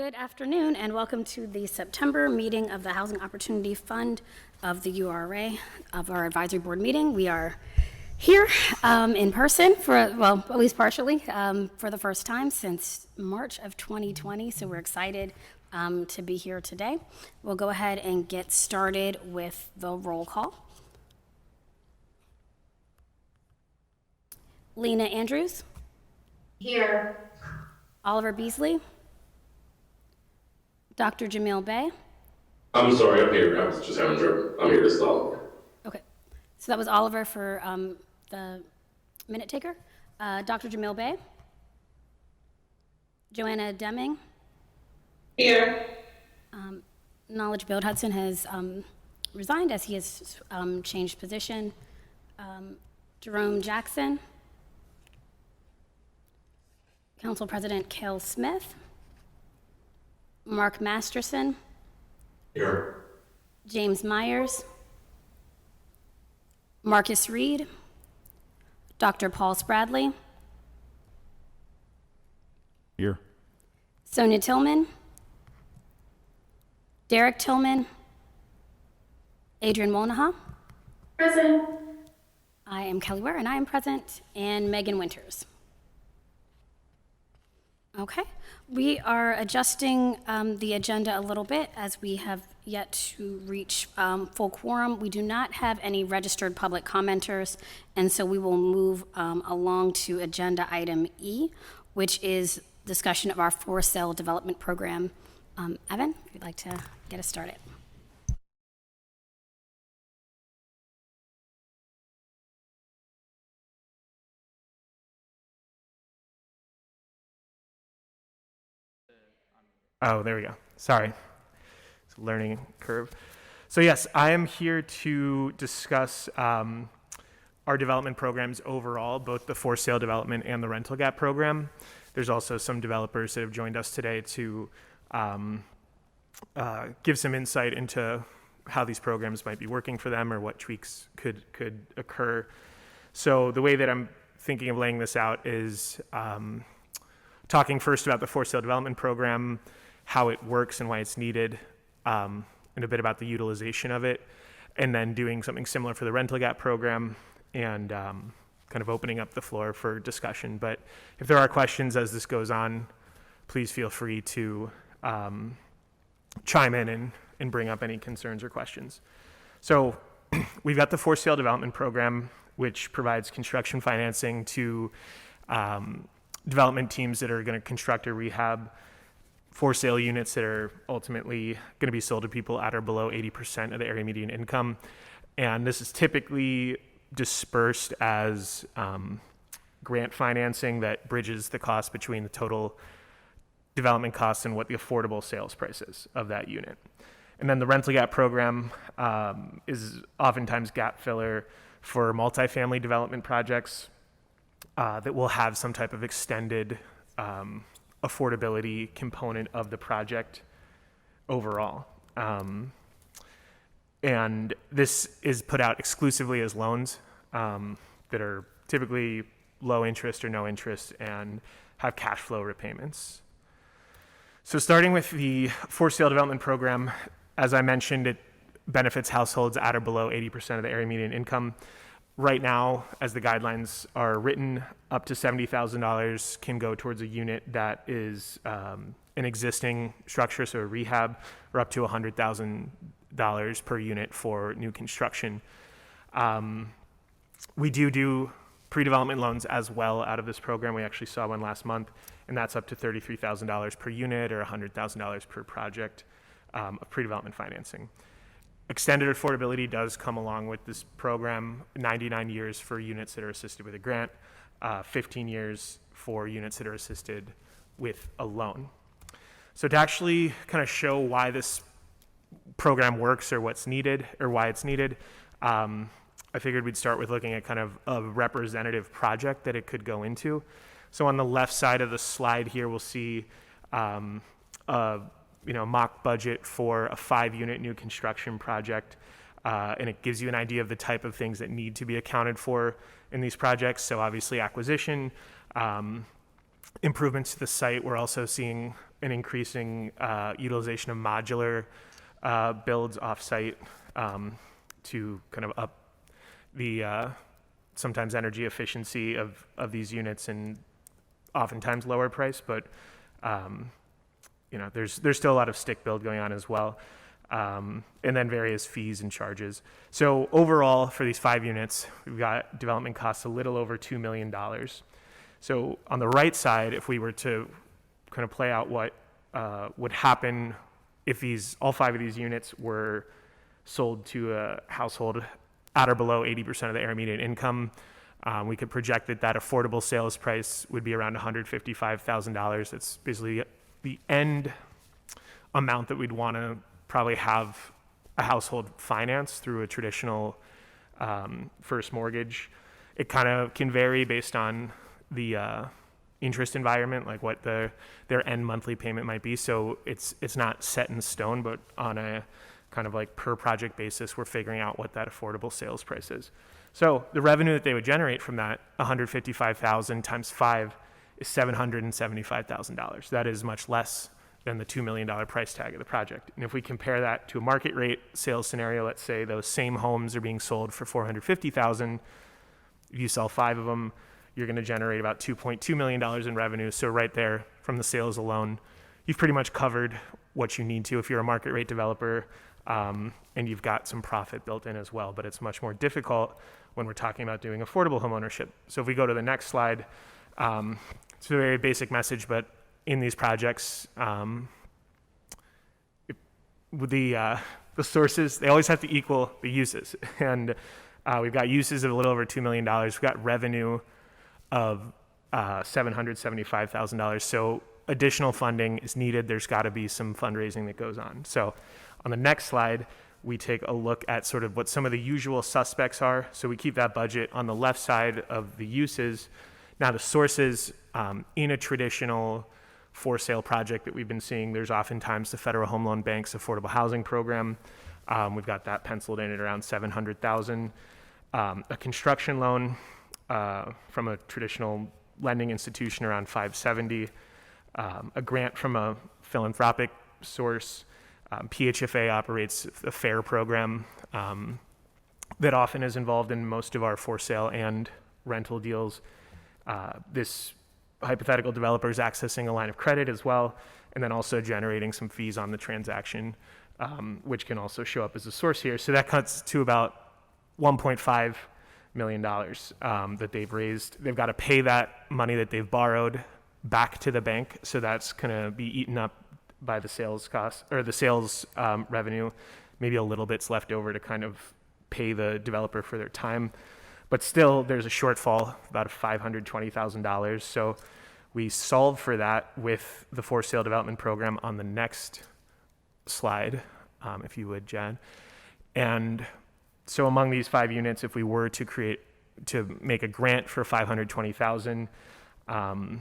Good afternoon and welcome to the September meeting of the Housing Opportunity Fund of the URA of our advisory board meeting. We are here in person for, well, at least partially, for the first time since March of 2020. So we're excited to be here today. We'll go ahead and get started with the roll call. Lena Andrews. Here. Oliver Beasley. Dr. Jamil Bey. I'm sorry, I'm here. I was just having trouble. I'm here to stall. Okay, so that was Oliver for the minute taker. Dr. Jamil Bey. Joanna Deming. Here. Knowledge Bill Hudson has resigned as he has changed position. Jerome Jackson. Council President Cale Smith. Mark Masterson. Here. James Myers. Marcus Reed. Dr. Paul Spradley. Here. Sonia Tillman. Derek Tillman. Adrian Molnaha. Present. I am Kelly Ware and I am present, and Megan Winters. Okay, we are adjusting the agenda a little bit as we have yet to reach full quorum. We do not have any registered public commenters, and so we will move along to agenda item E, which is discussion of our for sale development program. Evan, if you'd like to get us started. Oh, there we go. Sorry. It's a learning curve. So yes, I am here to discuss our development programs overall, both the for sale development and the rental gap program. There's also some developers that have joined us today to give some insight into how these programs might be working for them or what tweaks could occur. So the way that I'm thinking of laying this out is talking first about the for sale development program, how it works and why it's needed, and a bit about the utilization of it, and then doing something similar for the rental gap program and kind of opening up the floor for discussion. But if there are questions as this goes on, please feel free to chime in and bring up any concerns or questions. So we've got the for sale development program, which provides construction financing to development teams that are going to construct or rehab for sale units that are ultimately going to be sold to people at or below 80% of the area median income. And this is typically dispersed as grant financing that bridges the cost between the total development costs and what the affordable sales price is of that unit. And then the rental gap program is oftentimes gap filler for multifamily development projects that will have some type of extended affordability component of the project overall. And this is put out exclusively as loans that are typically low interest or no interest and have cash flow repayments. So starting with the for sale development program, as I mentioned, it benefits households at or below 80% of the area median income. Right now, as the guidelines are written, up to $70,000 can go towards a unit that is an existing structure, so a rehab, or up to $100,000 per unit for new construction. We do pre-development loans as well out of this program. We actually saw one last month, and that's up to $33,000 per unit or $100,000 per project of pre-development financing. Extended affordability does come along with this program, 99 years for units that are assisted with a grant, 15 years for units that are assisted with a loan. So to actually kind of show why this program works or what's needed or why it's needed, I figured we'd start with looking at kind of a representative project that it could go into. So on the left side of the slide here, we'll see mock budget for a 5-unit new construction project, and it gives you an idea of the type of things that need to be accounted for in these projects. So obviously acquisition, improvements to the site. We're also seeing an increasing utilization of modular builds off-site to kind of up the sometimes energy efficiency of these units, and oftentimes lower price, but there's still a lot of stick build going on as well. And then various fees and charges. So overall, for these 5 units, we've got development costs a little over $2 million. So on the right side, if we were to kind of play out what would happen if all 5 of these units were sold to a household at or below 80% of the area median income, we could project that affordable sales price would be around $155,000. That's basically the end amount that we'd want to probably have a household finance through a traditional first mortgage. It kind of can vary based on the interest environment, like what their end monthly payment might be. So it's not set in stone, but on a kind of like per project basis, we're figuring out what that affordable sales price is. So the revenue that they would generate from that, $155,000 times 5, is $775,000. That is much less than the $2 million price tag of the project. And if we compare that to a market rate sales scenario, let's say those same homes are being sold for $450,000. If you sell 5 of them, you're going to generate about $2.2 million in revenue. So right there, from the sales alone, you've pretty much covered what you need to if you're a market rate developer, and you've got some profit built in as well. But it's much more difficult when we're talking about doing affordable home ownership. So if we go to the next slide, it's a very basic message, but in these projects, with the sources, they always have to equal the uses. And we've got uses of a little over $2 million. We've got revenue of $775,000. So additional funding is needed. There's got to be some fundraising that goes on. So on the next slide, we take a look at sort of what some of the usual suspects are. So we keep that budget on the left side of the uses. Now the sources, in a traditional for sale project that we've been seeing, there's oftentimes the Federal Home Loan Bank's affordable housing program. We've got that penciled in at around $700,000. A construction loan from a traditional lending institution around $570,000. A grant from a philanthropic source. PHFA operates a FAIR program that often is involved in most of our for sale and rental deals. This hypothetical developer is accessing a line of credit as well, and then also generating some fees on the transaction, which can also show up as a source here. So that cuts to about $1.5 million that they've raised. They've got to pay that money that they've borrowed back to the bank, so that's going to be eaten up by the sales cost or the sales revenue. Maybe a little bit's left over to kind of pay the developer for their time. But still, there's a shortfall, about $520,000. So we solve for that with the for sale development program on the next slide, if you would, Jen. And so among these 5 units, if we were to make a grant for $520,000,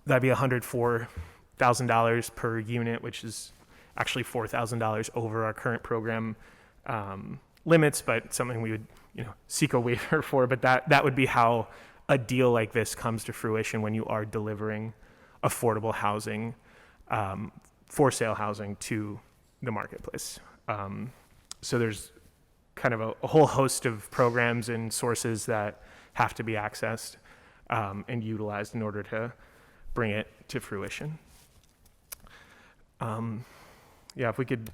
that'd be $104,000 per unit, which is actually $4,000 over our current program limits, but something we would seek a waiver for. But that would be how a deal like this comes to fruition when you are delivering affordable housing, for sale housing to the marketplace. So there's kind of a whole host of programs and sources that have to be accessed and utilized in order to bring it to fruition. If we could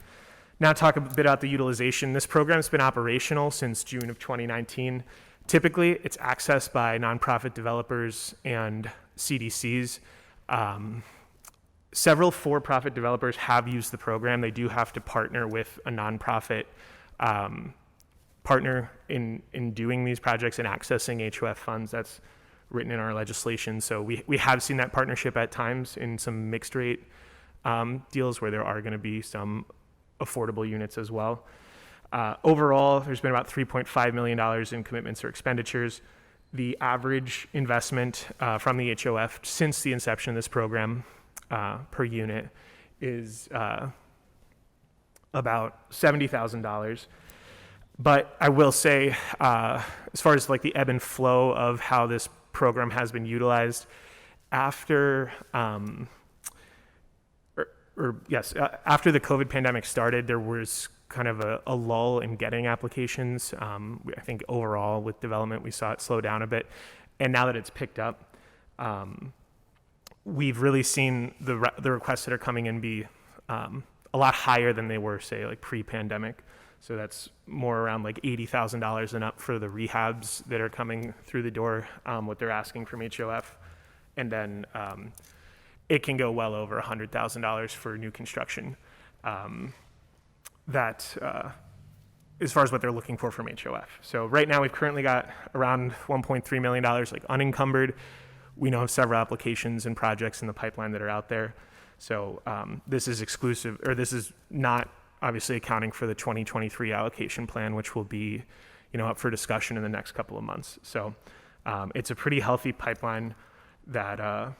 now talk a bit about the utilization. This program's been operational since June of 2019. Typically, it's accessed by nonprofit developers and CDCs. Several for-profit developers have used the program. They do have to partner with a nonprofit partner in doing these projects and accessing HOF funds. That's written in our legislation. So we have seen that partnership at times in some mixed rate deals where there are going to be some affordable units as well. Overall, there's been about $3.5 million in commitments or expenditures. The average investment from the HOF since the inception of this program per unit is about $70,000. But I will say, as far as like the ebb and flow of how this program has been utilized, after after the COVID pandemic started, there was kind of a lull in getting applications. I think overall with development, we saw it slow down a bit. And now that it's picked up, we've really seen the requests that are coming in be a lot higher than they were, say, like pre-pandemic. So that's more around like $80,000 and up for the rehabs that are coming through the door, what they're asking from HOF. And then it can go well over $100,000 for new construction. As far as what they're looking for from HOF. So right now we've currently got around $1.3 million like unencumbered. We know of several applications and projects in the pipeline that are out there. So this is exclusive, or this is not obviously accounting for the 2023 allocation plan, which will be, up for discussion in the next couple of months. So it's a pretty healthy pipeline that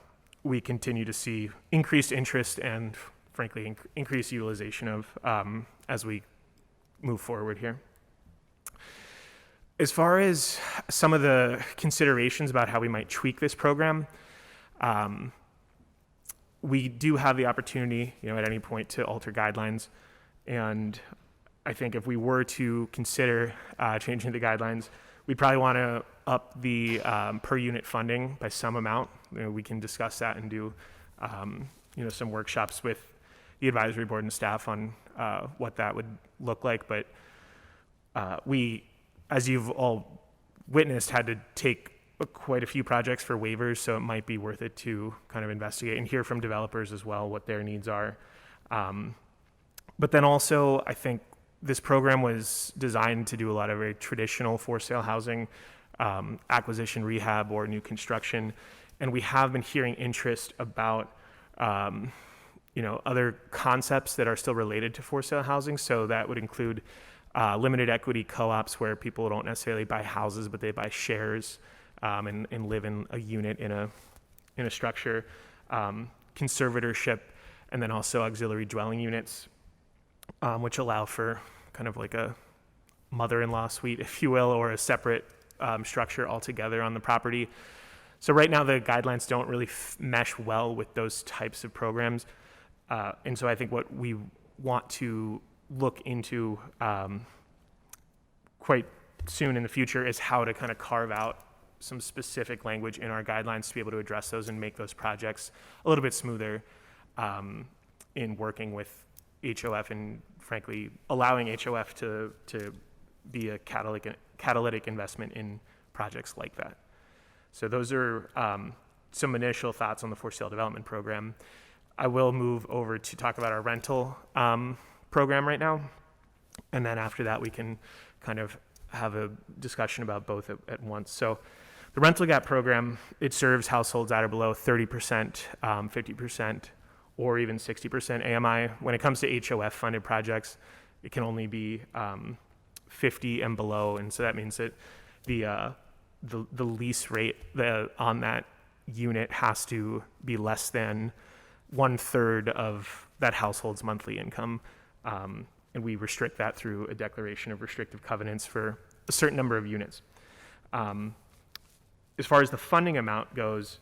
we continue to see increased interest and frankly increased utilization of as we move forward here. As far as some of the considerations about how we might tweak this program, we do have the opportunity, at any point to alter guidelines. And I think if we were to consider changing the guidelines, we'd probably want to up the per unit funding by some amount. We can discuss that and do, some workshops with the advisory board and staff on what that would look like. But we, as you've all witnessed, had to take quite a few projects for waivers, so it might be worth it to kind of investigate and hear from developers as well what their needs are. But then also, I think this program was designed to do a lot of very traditional for sale housing, acquisition, rehab, or new construction. And we have been hearing interest about, other concepts that are still related to for sale housing. So that would include limited equity co-ops where people don't necessarily buy houses, but they buy shares and live in a unit in a structure, conservatorship, and then also auxiliary dwelling units, which allow for kind of like a mother-in-law suite, if you will, or a separate structure altogether on the property. So right now the guidelines don't really mesh well with those types of programs. And so I think what we want to look into quite soon in the future is how to kind of carve out some specific language in our guidelines to be able to address those and make those projects a little bit smoother in working with HOF and frankly allowing HOF to be a catalytic investment in projects like that. So those are some initial thoughts on the for sale development program. I will move over to talk about our rental program right now. And then after that, we can kind of have a discussion about both at once. So the rental gap program, it serves households that are below 30%, 50%, or even 60% AMI. When it comes to HOF funded projects, it can only be 50 and below. And so that means that the lease rate on that unit has to be less than 1/3 of that household's monthly income. And we restrict that through a declaration of restrictive covenants for a certain number of units. As far as the funding amount goes,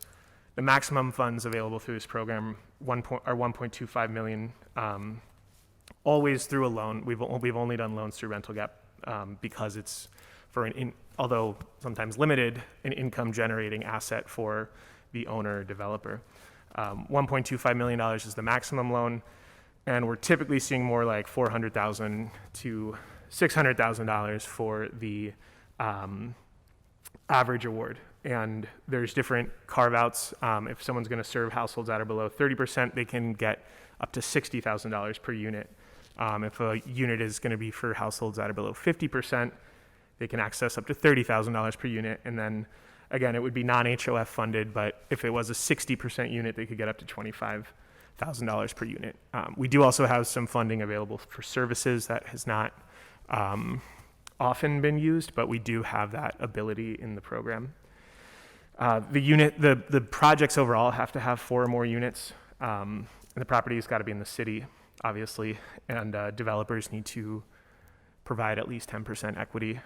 the maximum funds available through this program are $1.25 million, always through a loan. We've only done loans through rental gap because it's for although sometimes limited, an income generating asset for the owner or developer. $1.25 million is the maximum loan, and we're typically seeing more like $400,000 to $600,000 for the average award. And there's different carve-outs. If someone's going to serve households that are below 30%, they can get up to $60,000 per unit. If a unit is going to be for households that are below 50%, they can access up to $30,000 per unit. And then, again, it would be non-HOF funded, but if it was a 60% unit, they could get up to $25,000 per unit. We do also have some funding available for services that has not often been used, but we do have that ability in the program. The projects overall have to have 4 or more units. And the property's got to be in the city, obviously, and developers need to provide at least 10% equity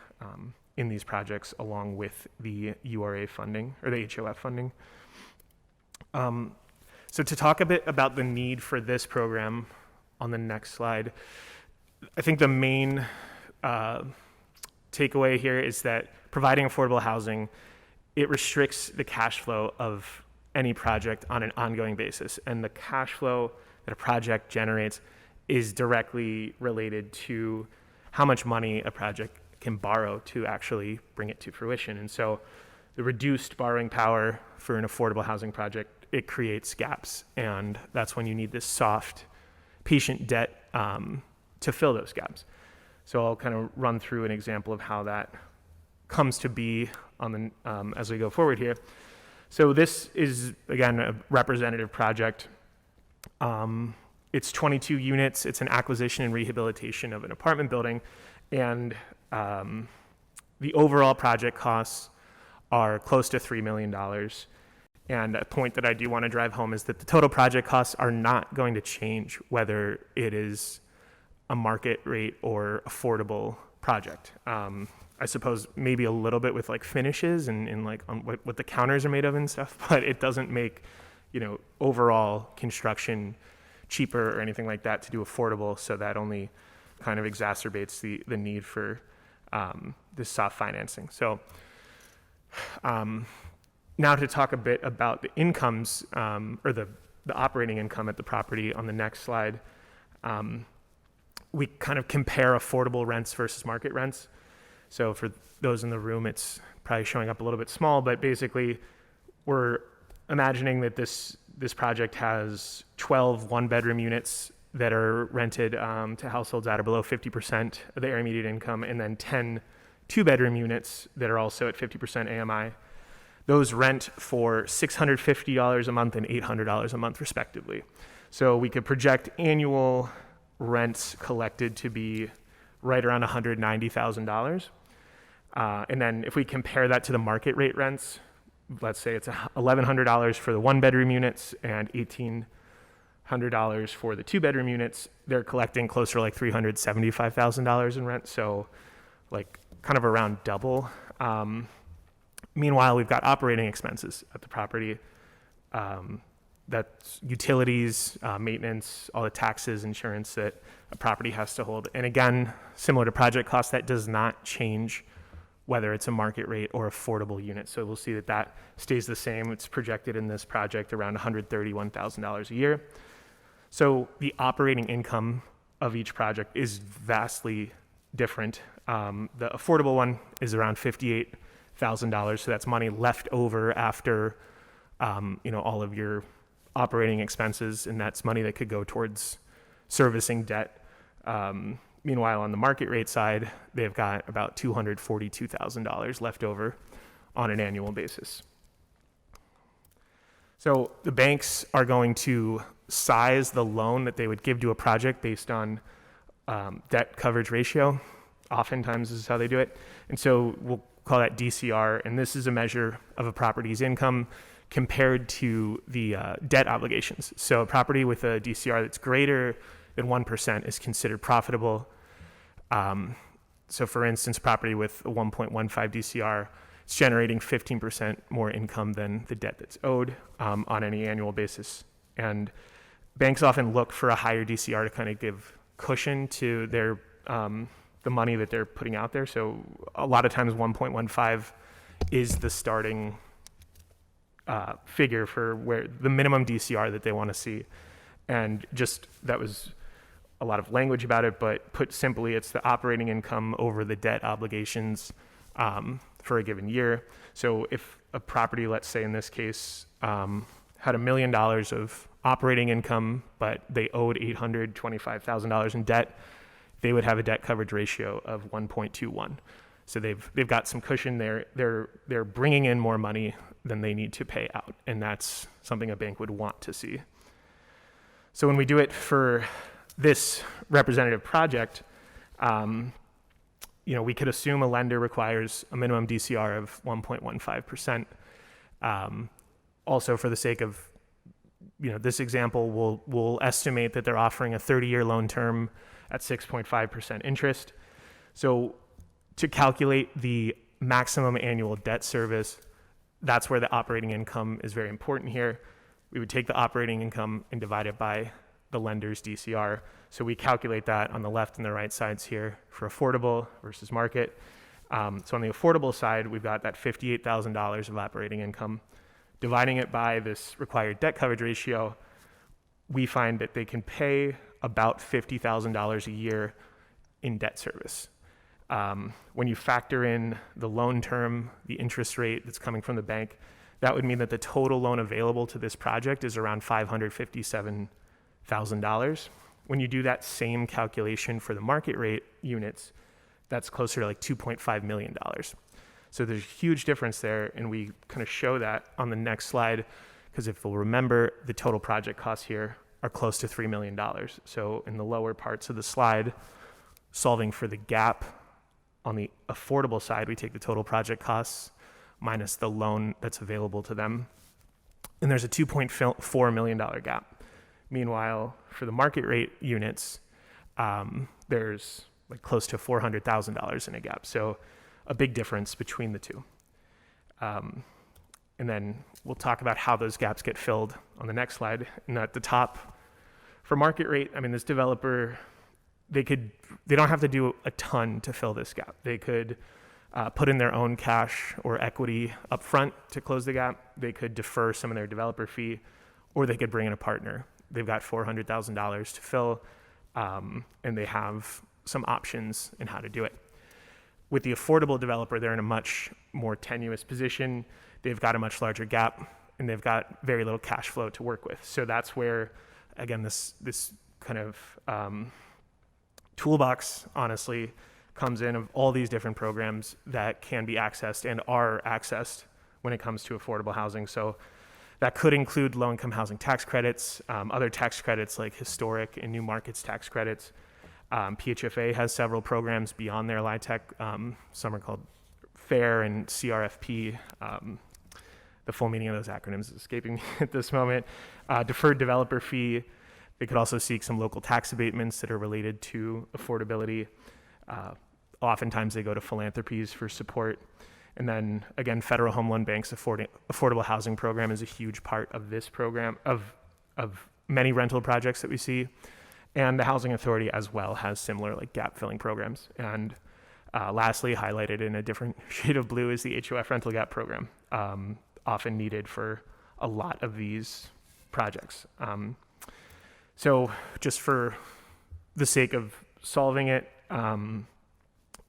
in these projects along with the URA funding or the HOF funding. So to talk a bit about the need for this program on the next slide, I think the main takeaway here is that providing affordable housing, it restricts the cash flow of any project on an ongoing basis. And the cash flow that a project generates is directly related to how much money a project can borrow to actually bring it to fruition. And so the reduced borrowing power for an affordable housing project, it creates gaps. And that's when you need this soft, patient debt to fill those gaps. So I'll kind of run through an example of how that comes to be on the as we go forward here. So this is, again, a representative project. It's 22 units. It's an acquisition and rehabilitation of an apartment building. And the overall project costs are close to $3 million. And a point that I do want to drive home is that the total project costs are not going to change whether it is a market rate or affordable project. I suppose maybe a little bit with like finishes and like on what the counters are made of and stuff, but it doesn't make, overall construction cheaper or anything like that to do affordable. So that only kind of exacerbates the need for this soft financing. So now to talk a bit about the incomes or the operating income at the property on the next slide. We kind of compare affordable rents versus market rents. So for those in the room, it's probably showing up a little bit small, but basically we're imagining that this project has 12 one-bedroom units that are rented to households that are below 50% of the area median income, and then 10 two-bedroom units that are also at 50% AMI. Those rent for $650 a month and $800 a month, respectively. So we could project annual rents collected to be right around $190,000. And then if we compare that to the market rate rents, let's say it's $1,100 for the one-bedroom units and $1,800 for the two-bedroom units, they're collecting closer to like $375,000 in rent. So like kind of around double. Meanwhile, we've got operating expenses at the property. That's utilities, maintenance, all the taxes, insurance that a property has to hold. And again, similar to project costs, that does not change whether it's a market rate or affordable unit. So we'll see that that stays the same. It's projected in this project around $131,000 a year. So the operating income of each project is vastly different. The affordable one is around $58,000. So that's money left over after, all of your operating expenses, and that's money that could go towards servicing debt. Meanwhile, on the market rate side, they've got about $242,000 left over on an annual basis. So the banks are going to size the loan that they would give to a project based on debt coverage ratio. Oftentimes, this is how they do it. And so we'll call that DCR, and this is a measure of a property's income compared to the debt obligations. So a property with a DCR that's greater than 1% is considered profitable. So for instance, property with a 1.15 DCR, it's generating 15% more income than the debt that's owed on any annual basis. And banks often look for a higher DCR to kind of give cushion to their the money that they're putting out there. So a lot of times 1.15 is the starting figure for where the minimum DCR that they want to see. And just that was a lot of language about it, but put simply, it's the operating income over the debt obligations for a given year. So if a property, let's say in this case, had $1 million of operating income, but they owed $825,000 in debt, they would have a debt coverage ratio of 1.21. So they've got some cushion there. They're bringing in more money than they need to pay out, and that's something a bank would want to see. So when we do it for this representative project, we could assume a lender requires a minimum DCR of 1.15%. Also, for the sake of this example, we'll estimate that they're offering a 30-year loan term at 6.5% interest. So to calculate the maximum annual debt service, that's where the operating income is very important here. we would take the operating income and divide it by the lender's DCR. So we calculate that on the left and the right sides here for affordable versus market. So on the affordable side, we've got that $58,000 of operating income. Dividing it by this required debt coverage ratio, we find that they can pay about $50,000 a year in debt service. When you factor in the loan term, the interest rate that's coming from the bank, that would mean that the total loan available to this project is around $557,000. When you do that same calculation for the market rate units, that's closer to like $2.5 million. So there's a huge difference there, and we kind of show that on the next slide, because if you'll remember, the total project costs here are close to $3 million. So in the lower parts of the slide, solving for the gap on the affordable side, we take the total project costs minus the loan that's available to them, and there's a $2.4 million gap. Meanwhile, for the market rate units, there's like close to $400,000 in a gap. So a big difference between the two. And then we'll talk about how those gaps get filled on the next slide. And at the top, for market rate, I mean, this developer, they don't have to do a ton to fill this gap. They could put in their own cash or equity up front to close the gap. They could defer some of their developer fee, or they could bring in a partner. They've got $400,000 to fill, and they have some options in how to do it. With the affordable developer, they're in a much more tenuous position. They've got a much larger gap, and they've got very little cash flow to work with. So that's where, again, this kind of toolbox, honestly, comes in of all these different programs that can be accessed and are accessed when it comes to affordable housing. So that could include low-income housing tax credits, other tax credits like historic and new markets tax credits. PHFA has several programs beyond their LIHTC. Some are called FAIR and CRFP. The full meaning of those acronyms is escaping me at this moment. Deferred developer fee. They could also seek some local tax abatements that are related to affordability. Oftentimes they go to philanthropies for support. And then again, Federal Home Loan Bank's affordable housing program is a huge part of this program, of many rental projects that we see. And the Housing Authority as well has similar like gap filling programs. And lastly, highlighted in a different shade of blue is the HOF rental gap program, often needed for a lot of these projects. So just for the sake of solving it,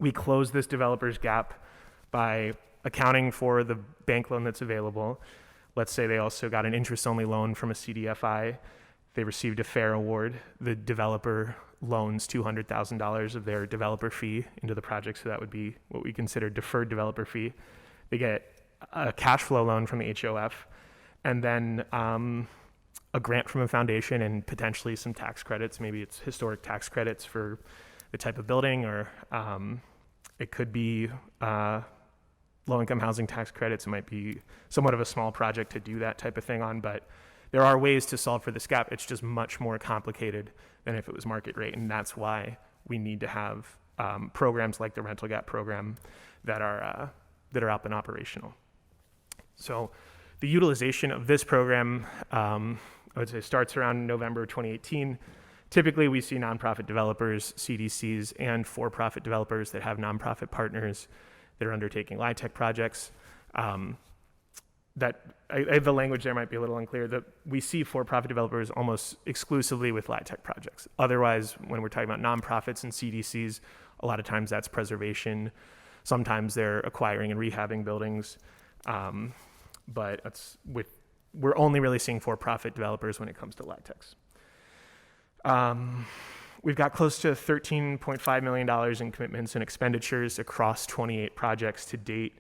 we close this developer's gap by accounting for the bank loan that's available. Let's say they also got an interest-only loan from a CDFI. They received a FAIR award. The developer loans $200,000 of their developer fee into the project, so that would be what we consider deferred developer fee. They get a cash flow loan from the HOF, and then a grant from a foundation and potentially some tax credits. Maybe it's historic tax credits for the type of building, or it could be low-income housing tax credits. It might be somewhat of a small project to do that type of thing on, but there are ways to solve for this gap. It's just much more complicated than if it was market rate, and that's why we need to have programs like the rental gap program that are up and operational. So the utilization of this program, I would say, starts around November 2018. Typically, we see nonprofit developers, CDCs, and for-profit developers that have nonprofit partners that are undertaking LIHTC projects. The language there might be a little unclear. That we see for-profit developers almost exclusively with LIHTC projects. Otherwise, when we're talking about nonprofits and CDCs, a lot of times that's preservation. Sometimes they're acquiring and rehabbing buildings. But we're only really seeing for-profit developers when it comes to LIHTCs. We've got close to $13.5 million in commitments and expenditures across 28 projects to date.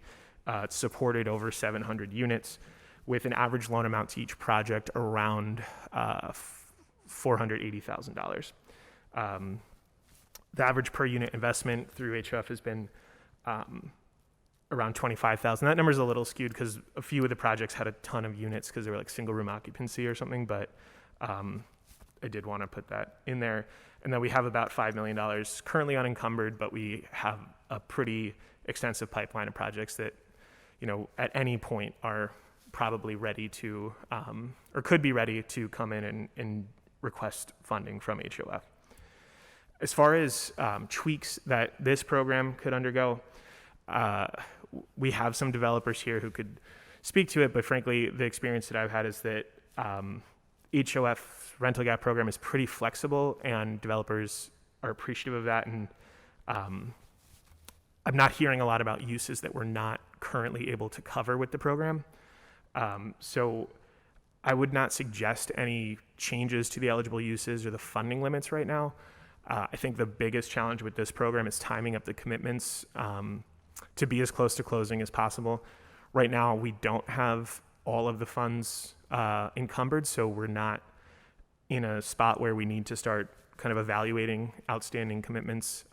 It's supported over 700 units with an average loan amount to each project around $480,000. The average per unit investment through HF has been around $25,000. That number is a little skewed because a few of the projects had a ton of units because they were like single room occupancy or something, but I did want to put that in there. And then we have about $5 million currently unencumbered, but we have a pretty extensive pipeline of projects that, at any point are probably ready to, or could be ready to come in and request funding from HOF. As far as tweaks that this program could undergo, we have some developers here who could speak to it, but frankly, the experience that I've had is that HOF rental gap program is pretty flexible, and developers are appreciative of that. And I'm not hearing a lot about uses that we're not currently able to cover with the program. So I would not suggest any changes to the eligible uses or the funding limits right now. I think the biggest challenge with this program is timing up the commitments to be as close to closing as possible. Right now, we don't have all of the funds encumbered, so we're not in a spot where we need to start kind of evaluating outstanding commitments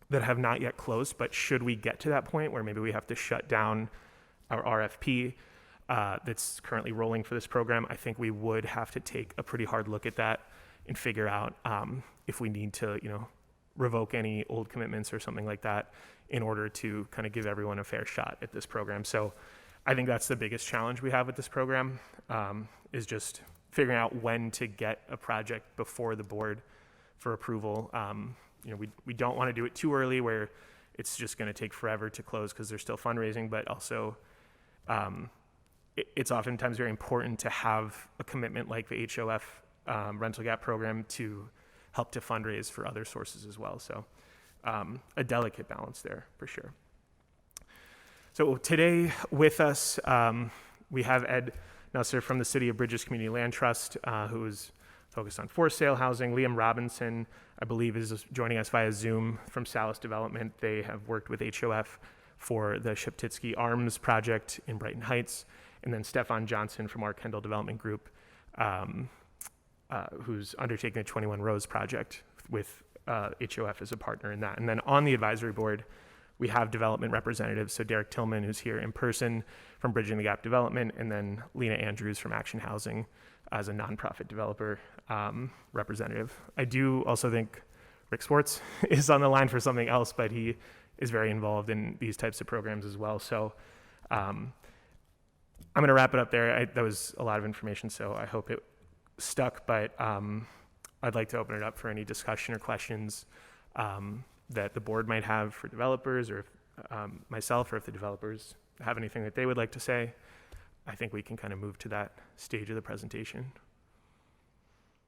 that have not yet closed. But should we get to that point where maybe we have to shut down our RFP that's currently rolling for this program, I think we would have to take a pretty hard look at that and figure out if we need to, revoke any old commitments or something like that in order to kind of give everyone a fair shot at this program. So I think that's the biggest challenge we have with this program, is just figuring out when to get a project before the board for approval. We don't want to do it too early where it's just going to take forever to close because they're still fundraising, but also it's oftentimes very important to have a commitment like the HOF rental gap program to help to fundraise for other sources as well. So a delicate balance there for sure. So today with us, we have Ed Nusser from the City of Bridges Community Land Trust, who is focused on for sale housing. Liam Robinson, I believe, is joining us via Zoom from Salis Development. They have worked with HOF for the Sheptitsky Arms project in Brighton Heights. And then Stefan Johnson from our Kendall Development Group, who's undertaking the 21 Rose project with HOF as a partner in that. And then on the advisory board, we have development representatives. So Derek Tillman, who's here in person from Bridging the Gap Development, and then Lena Andrews from Action Housing as a nonprofit developer representative. I do also think Rick Sports is on the line for something else, but he is very involved in these types of programs as well. So I'm going to wrap it up there. That was a lot of information, so I hope it stuck, but I'd like to open it up for any discussion or questions that the board might have for developers, or myself, or if the developers have anything that they would like to say. I think we can kind of move to that stage of the presentation.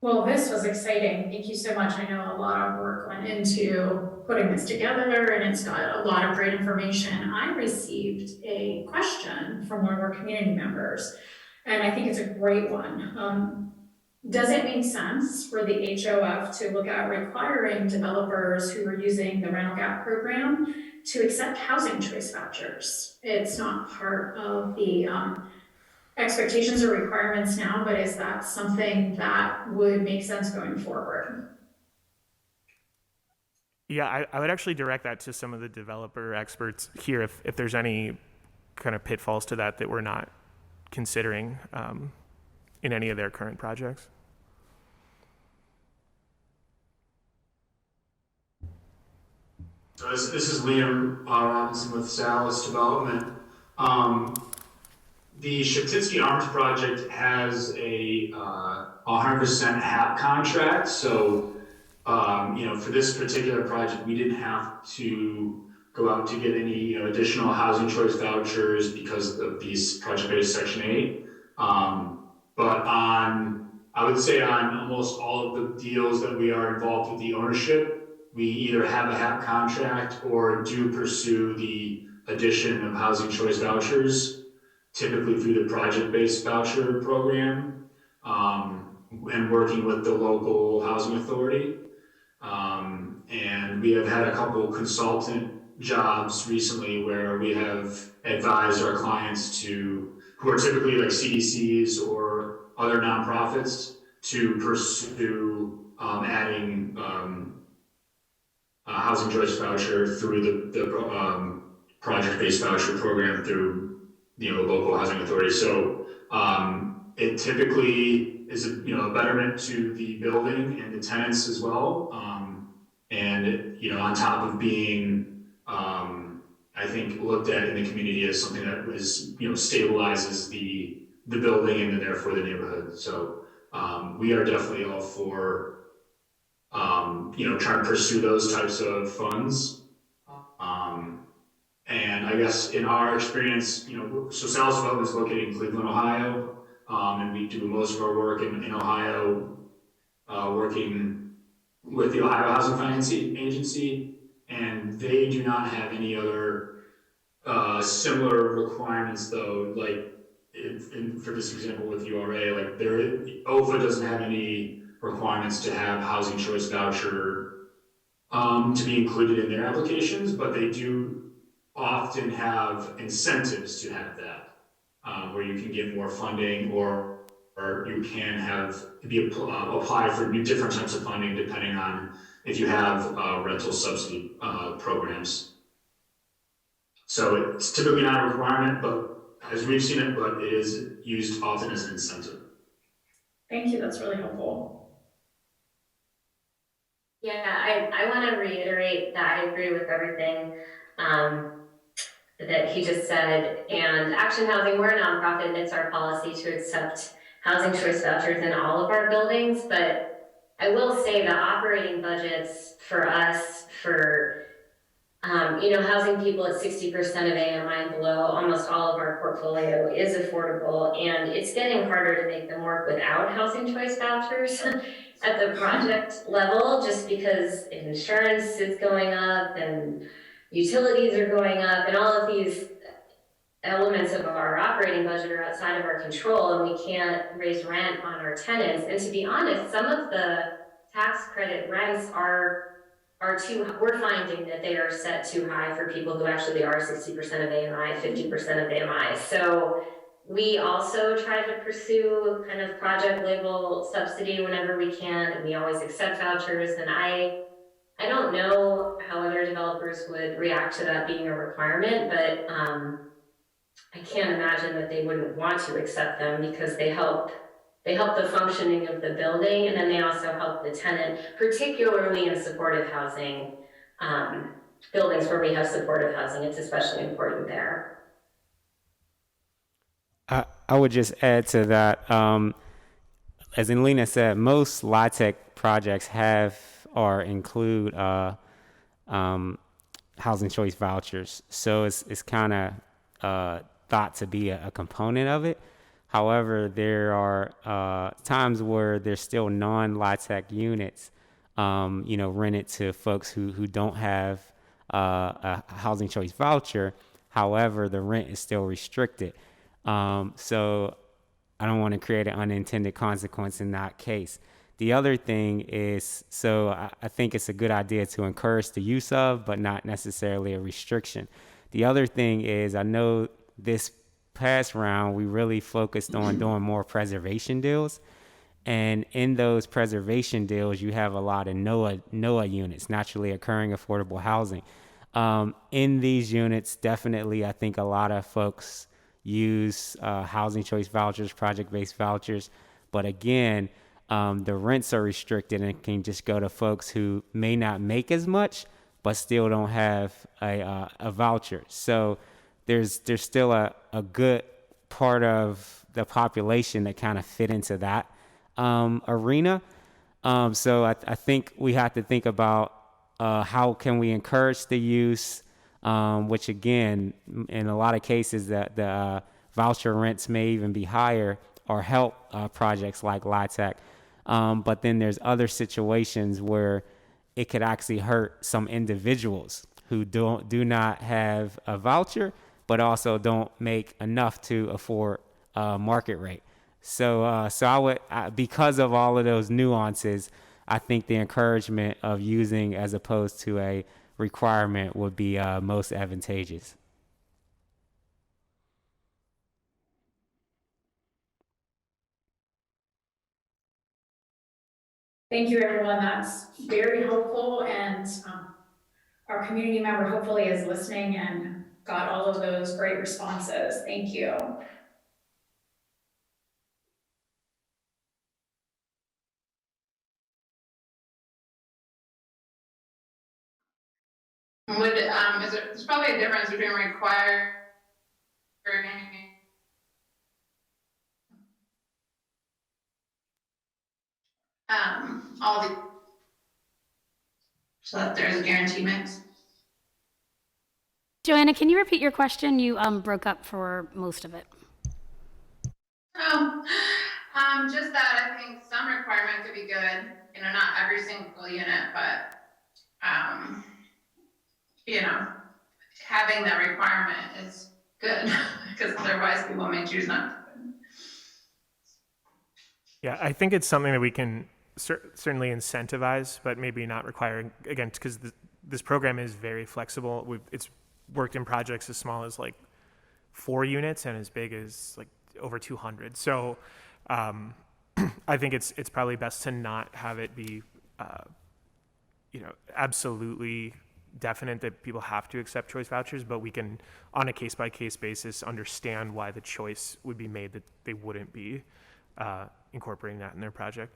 Well, this was exciting. Thank you so much. I know a lot of work went into putting this together, and it's got a lot of great information. I received a question from one of our community members, and I think it's a great one. Does it make sense for the HOF to look at requiring developers who are using the rental gap program to accept housing choice vouchers? It's not part of the expectations or requirements now, but is that something that would make sense going forward? Yeah, I would actually direct that to some of the developer experts here if there's any kind of pitfalls to that we're not considering in any of their current projects. So this is Liam Robinson with Salis Development. The Sheptitsky Arms project has a 100% HAP contract. So, for this particular project, we didn't have to go out to get any additional housing choice vouchers because of these project-based Section 8. But I would say on almost all of the deals that we are involved with the ownership, we either have a HAP contract or do pursue the addition of housing choice vouchers, typically through the project-based voucher program, and working with the local housing authority. And we have had a couple consultant jobs recently where we have advised our clients who are typically like CDCs or other nonprofits, to pursue adding housing choice voucher through the project-based voucher program through the local housing authority. So it typically is a betterment to the building and the tenants as well. And on top of being, I I think, looked at in the community as something that was, stabilizes the building and then therefore the neighborhood. So we are definitely all for, trying to pursue those types of funds. And I guess in our experience, so Sal's Development is located in Cleveland, Ohio, and we do most of our work in Ohio, working with the Ohio Housing Financing Agency, and they do not have any other similar requirements though, like for this example with URA, like OFA doesn't have any requirements to have housing choice voucher to be included in their applications, but they do often have incentives to have that, where you can get more funding or you can apply for different types of funding depending on if you have rental subsidy programs. So it's typically not a requirement, but as we've seen it, but it is used often as an incentive. Thank you, that's really helpful. Yeah, I want to reiterate that I agree with everything that he just said. And Action Housing, we're a nonprofit, and it's our policy to accept housing choice vouchers in all of our buildings. But I will say the operating budgets for us for housing people at 60% of AMI and below, almost all of our portfolio is affordable, and it's getting harder to make them work without housing choice vouchers at the project level, just because insurance is going up and utilities are going up, and all of these elements of our operating budget are outside of our control, and we can't raise rent on our tenants. And to be honest, some of the tax credit rents are we're finding that they are set too high for people who actually are 60% of AMI, 50% of AMI. So we also try to pursue kind of project level subsidy whenever we can, and we always accept vouchers. And I don't know how other developers would react to that being a requirement, but I can't imagine that they wouldn't want to accept them, because they help the functioning of the building, and then they also help the tenant, particularly in supportive housing, buildings where we have supportive housing. It's especially important there. I would just add to that, as Lena said, most LIHTC projects have or include housing choice vouchers, so it's kind of thought to be a component of it. However, there are times where there's still non-LIHTC units, rented to folks who don't have a housing choice voucher. However, the rent is still restricted. So I don't want to create an unintended consequence in that case. The other thing is, so I think it's a good idea to encourage the use of, but not necessarily a restriction. The other thing is, I know this past round, we really focused on doing more preservation deals. And in those preservation deals, you have a lot of NOAA units, naturally occurring affordable housing. In these units, definitely, I think a lot of folks use housing choice vouchers, project-based vouchers. But again, the rents are restricted and can just go to folks who may not make as much, but still don't have a voucher. So there's still a good part of the population that kind of fit into that arena. So I think we have to think about how can we encourage the use, which again, in a lot of cases, that the voucher rents may even be higher or help projects like LIHTC. But then there's other situations where it could actually hurt some individuals who do not have a voucher, but also don't make enough to afford market rate. So I would, because of all of those nuances, I think the encouragement of using as opposed to a requirement would be most advantageous. Thank you, everyone. That's very helpful, and our community member hopefully is listening and got all of those great responses. Thank you. There's probably a difference between requiring all the, so that there's a guarantee mix. Joanna, can you repeat your question? You broke up for most of it. Oh, just that I think some requirement could be good, you know, not every single unit, but, you know, having that requirement is good because otherwise people may choose not to. Yeah, I think it's something that we can certainly incentivize, but maybe not require, again, because this program is very flexible. It's worked in projects as small as like 4 units and as big as like over 200. So I think it's probably best to not have it be, absolutely definite that people have to accept choice vouchers, but we can, on a case-by-case basis, understand why the choice would be made that they wouldn't be incorporating that in their project.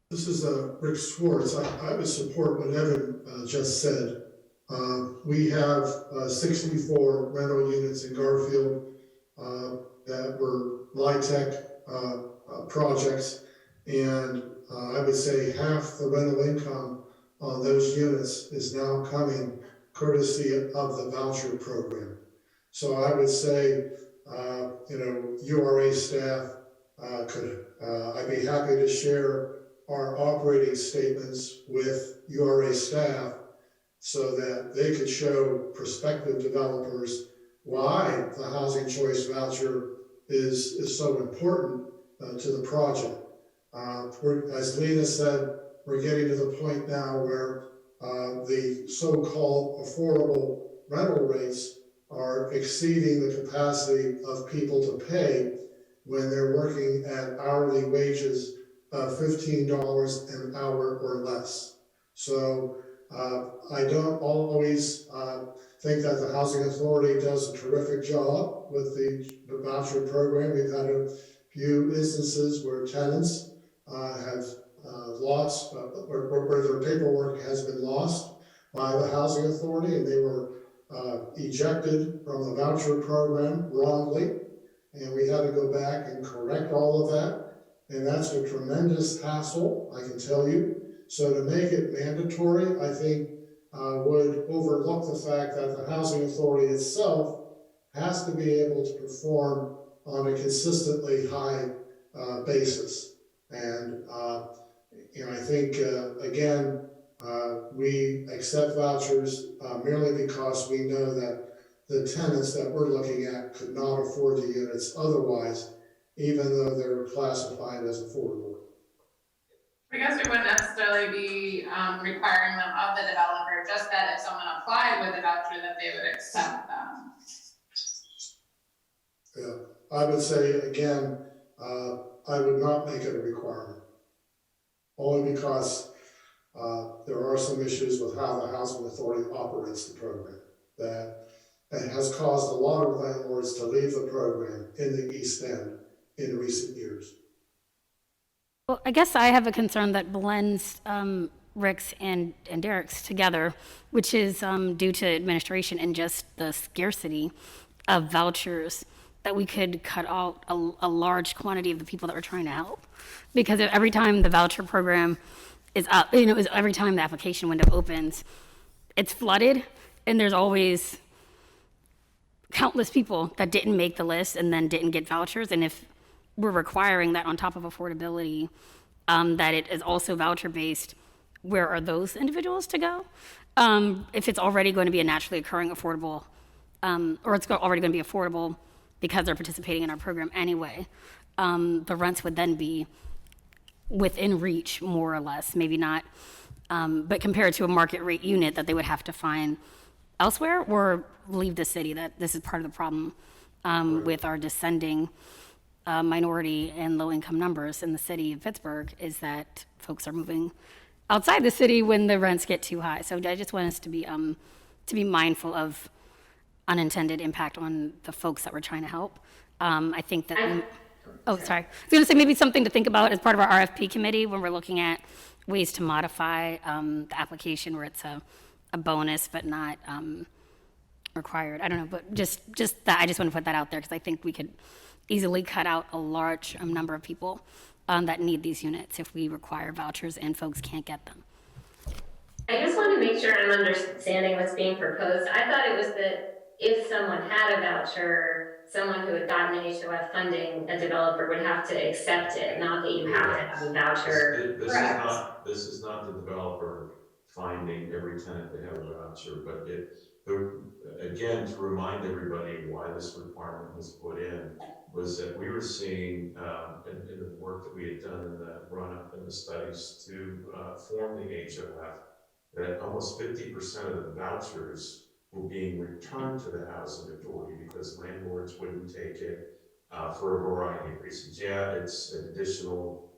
This is Rick Swartz. I would support what Evan just said. We have 64 rental units in Garfield that were LIHTC projects, and I would say half the rental income on those units is now coming courtesy of the voucher program. So I would say, URA staff I'd be happy to share our operating statements with URA staff so that they could show prospective developers why the housing choice voucher is so important to the project. As Lena said, we're getting to the point now where the so-called affordable rental rates are exceeding the capacity of people to pay when they're working at hourly wages of $15 an hour or less. So I don't always think that the Housing Authority does a terrific job with the voucher program. We've had a few instances where tenants have lost, where their paperwork has been lost by the Housing Authority, and they were ejected from the voucher program wrongly, and we had to go back and correct all of that, and that's a tremendous hassle, I can tell you. So to make it mandatory, I think would overlook the fact that the Housing Authority itself has to be able to perform on a consistently high basis. And I think, again, we accept vouchers merely because we know that the tenants that we're looking at could not afford the units otherwise, even though they're classified as affordable. I guess we wouldn't necessarily be requiring them of the developer, just that if someone applied with a voucher that they would accept them. Yeah, I would say, again, I would not make it a requirement. Only because there are some issues with how the Housing Authority operates the program that has caused a lot of landlords to leave the program in the East End in recent years. Well, I guess I have a concern that blends Rick's and Derek's together, which is due to administration and just the scarcity of vouchers, that we could cut out a large quantity of the people that we're trying to help. Because every time the voucher program is up, every time the application window opens, it's flooded, and there's always countless people that didn't make the list and then didn't get vouchers. And if we're requiring that on top of affordability, that it is also voucher based, where are those individuals to go? If it's already going to be a naturally occurring affordable, or it's already going to be affordable because they're participating in our program anyway, the rents would then be within reach, more or less, maybe not, but compared to a market rate unit that they would have to find elsewhere or leave the city. That this is part of the problem with our descending minority and low income numbers in the city of Pittsburgh, is that folks are moving outside the city when the rents get too high. So I just want us to be mindful of unintended impact on the folks that we're trying to help. I think that, sorry. I was going to say maybe something to think about as part of our RFP committee when we're looking at ways to modify the application where it's a bonus but not required. I don't know, but just that, I just want to put that out there because I think we could easily cut out a large number of people that need these units if we require vouchers and folks can't get them. I just want to make sure I'm understanding what's being proposed. I thought it was that if someone had a voucher, someone who had gotten HOF funding, a developer would have to accept it, not that you have to have a voucher. This is not the developer finding every tenant they have a voucher, but again, to remind everybody why this requirement was put in, was that we were seeing, in the work that we had done in the run-up in the studies to form the HOF, that almost 50% of the vouchers were being returned to the housing authority because landlords wouldn't take it for a variety of reasons. Yeah, it's an additional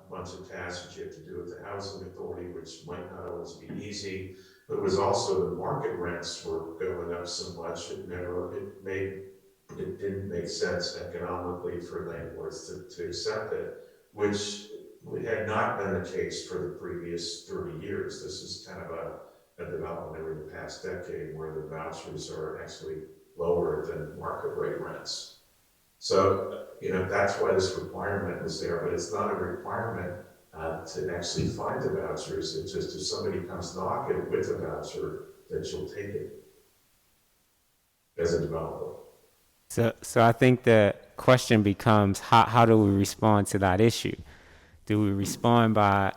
bunch of tasks that you have to do with the housing authority, which might not always be easy, but it was also the market rents were going up so much, it didn't make sense economically for landlords to accept it, which had not been the case for the previous 30 years. This is kind of a development over the past decade where the vouchers are actually lower than market rate rents. So, that's why this requirement is there, but it's not a requirement to actually find the vouchers. It's just if somebody comes knocking with a voucher, that you'll take it as a developer. So I think the question becomes, how do we respond to that issue? Do we respond by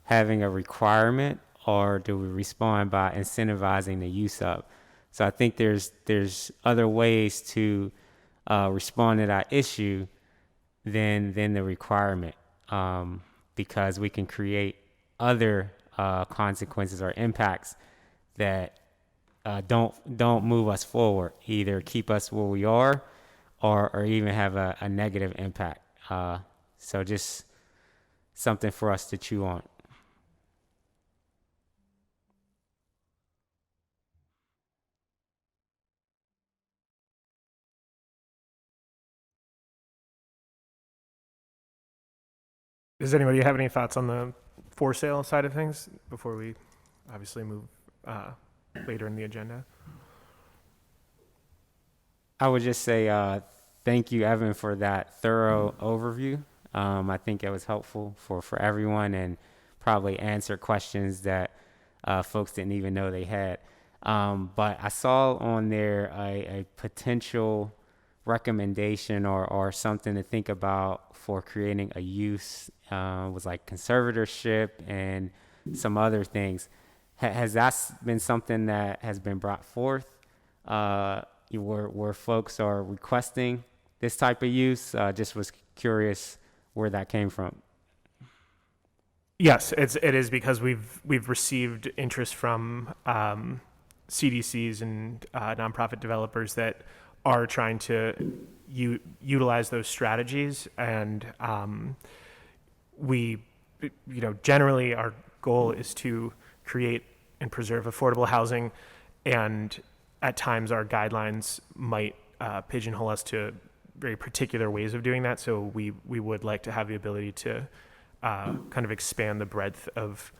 having a requirement, or do we respond by incentivizing the use of? So I think there's other ways to respond to that issue than the requirement, because we can create other consequences or impacts that don't move us forward, either keep us where we are or even have a negative impact. So just something for us to chew on. Does anybody have any thoughts on the for sale side of things before we obviously move later in the agenda? I would just say thank you, Evan, for that thorough overview. I think it was helpful for everyone and probably answered questions that folks didn't even know they had. But I saw on there a potential recommendation or something to think about for creating a use, was like conservatorship and some other things. Has that been something that has been brought forth where folks are requesting this type of use? Just was curious where that came from. Yes, it is because we've received interest from CDCs and nonprofit developers that are trying to utilize those strategies, and we, generally our goal is to create and preserve affordable housing, and at times our guidelines might pigeonhole us to very particular ways of doing that. So we would like to have the ability to kind of expand the breadth of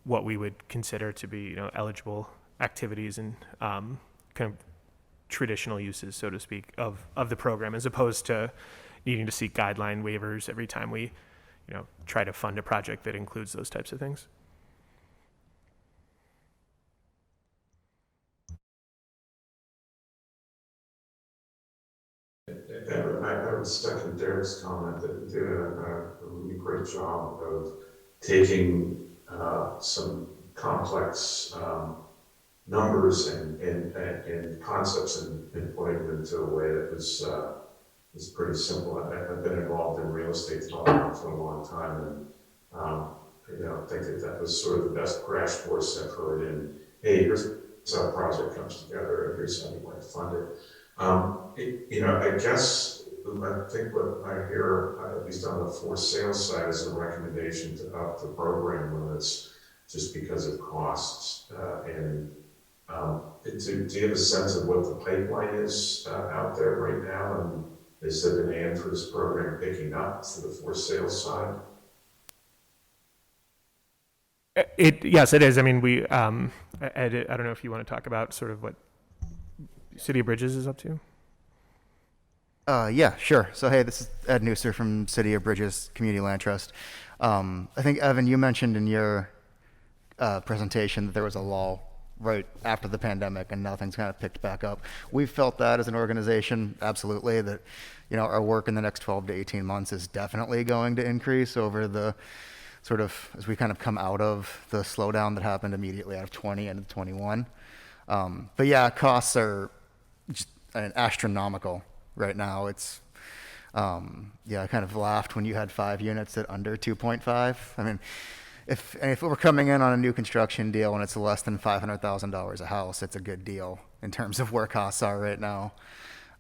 what we would consider to be, eligible activities and kind of traditional uses, so to speak, of the program, as opposed to needing to seek guideline waivers every time we, try to fund a project that includes those types of things. I would second Derek's comment that you did a really great job of taking some complex numbers and concepts and putting them into a way that was pretty simple. I've been involved in real estate development for a long time, and I think that was sort of the best crash course I've heard in, hey, here's how a project comes together, and here's how you want to fund it. I guess I think what I hear, at least on the for sale side, is a recommendation to up the program limits just because of costs. Do you have a sense of what the pipeline is out there right now, and is the demand for this program picking up to the for sale side? Yes, it is. I mean, Ed, I don't know if you want to talk about sort of what City of Bridges is up to. Yeah, sure. So, hey, this is Ed Newser from City of Bridges Community Land Trust. I think, Evan, you mentioned in your presentation that there was a lull right after the pandemic and now things kind of picked back up. We've felt that as an organization, absolutely, that, our work in the next 12 to 18 months is definitely going to increase over the sort of, as we kind of come out of the slowdown that happened immediately out of 20 and 21. But yeah, costs are just astronomical right now. It's, I kind of laughed when you had 5 units at under 2.5. I mean, if we're coming in on a new construction deal and it's less than $500,000 a house, it's a good deal in terms of where costs are right now.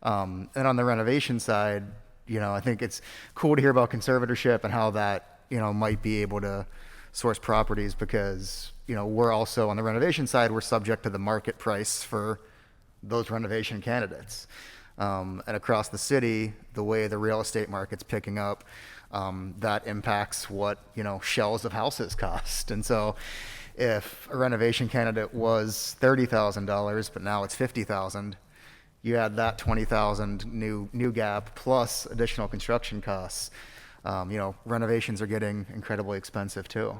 And on the renovation side, I think it's cool to hear about conservatorship and how that, might be able to source properties because, we're also on the renovation side, we're subject to the market price for those renovation candidates. And across the city, the way the real estate market's picking up, that impacts what, shells of houses cost. And so if a renovation candidate was $30,000, but now it's $50,000, you add that $20,000 new gap plus additional construction costs. Renovations are getting incredibly expensive too.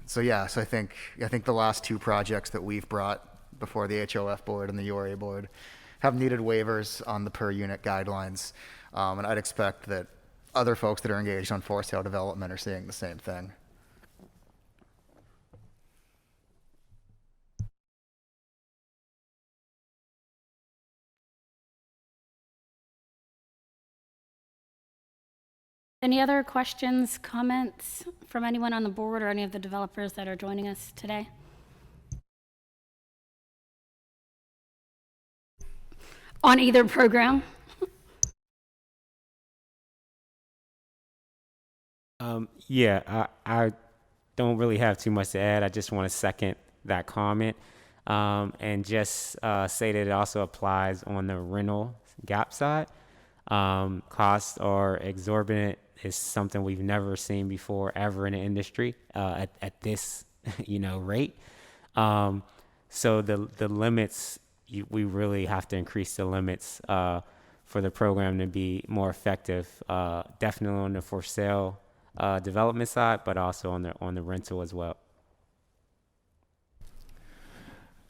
So I think the last 2 projects that we've brought before the HOF board and the URA board have needed waivers on the per unit guidelines. And I'd expect that other folks that are engaged on for sale development are seeing the same thing. Any other questions, comments from anyone on the board or any of the developers that are joining us today? On either program? I don't really have too much to add. I just want to second that comment and just say that it also applies on the rental gap side. Costs are exorbitant. Is something we've never seen before ever in the industry at this rate. So the limits, we really have to increase the limits for the program to be more effective. Definitely on the for sale development side, but also on the rental as well.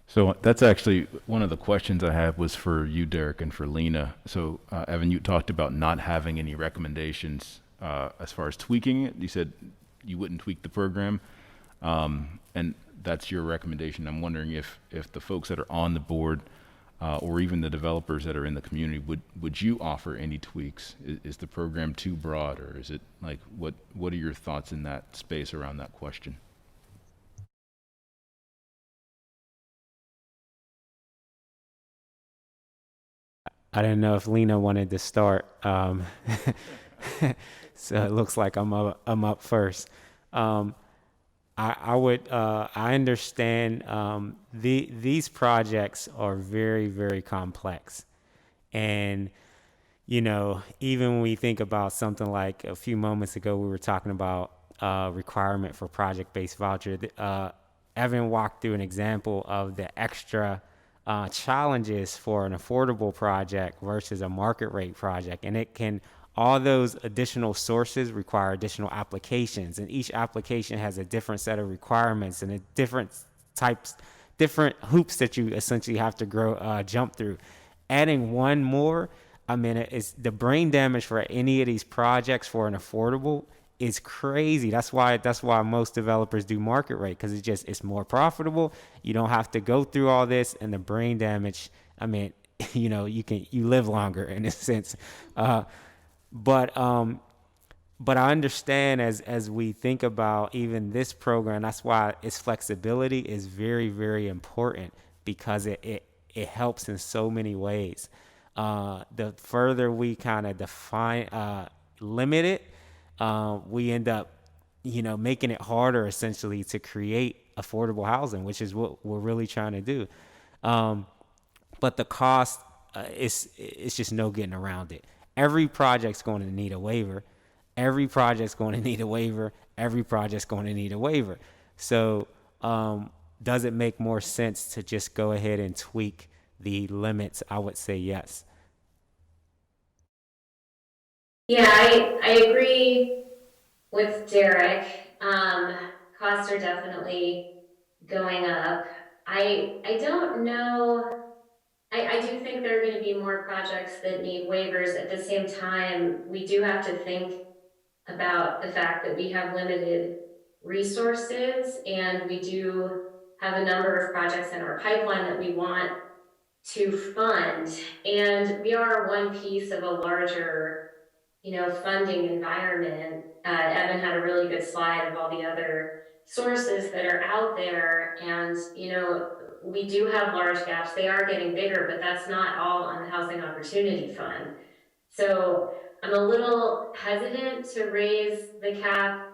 So that's actually one of the questions I have was for you, Derek, and for Lena. So Evan, you talked about not having any recommendations as far as tweaking it. You said you wouldn't tweak the program, and that's your recommendation. I'm wondering if the folks that are on the board or even the developers that are in the community, would you offer any tweaks? Is the program too broad, or is it like, what are your thoughts in that space around that question? I didn't know if Lena wanted to start, so it looks like I'm up first. I understand these projects are very, very complex, and even when we think about something like a few moments ago we were talking about requirement for project-based voucher. Evan walked through an example of the extra challenges for an affordable project versus a market rate project, and all those additional sources require additional applications, and each application has a different set of requirements and different hoops that you essentially have to jump through. Adding one more, it's the brain damage for any of these projects for an affordable is crazy. That's why most developers do market rate, because it's more profitable. You don't have to go through all this, and the brain damage. You live longer in a sense. But I understand as we think about even this program, that's why its flexibility is very, very important, because it helps in so many ways. The further we kind of limit it, we end up, making it harder essentially to create affordable housing, which is what we're really trying to do. But the cost, it's just no getting around it. Every project's going to need a waiver. Every project's going to need a waiver. Every project's going to need a waiver. So does it make more sense to just go ahead and tweak the limits? I would say yes. Yeah, I agree with Derek. Costs are definitely going up. I don't know. I do think there are going to be more projects that need waivers. At the same time, we do have to think about the fact that we have limited resources, and we do have a number of projects in our pipeline that we want to fund. And we are one piece of a larger, funding environment. Evan had a really good slide of all the other sources that are out there, and we do have large gaps. They are getting bigger, but that's not all on the Housing Opportunity Fund. So I'm a little hesitant to raise the cap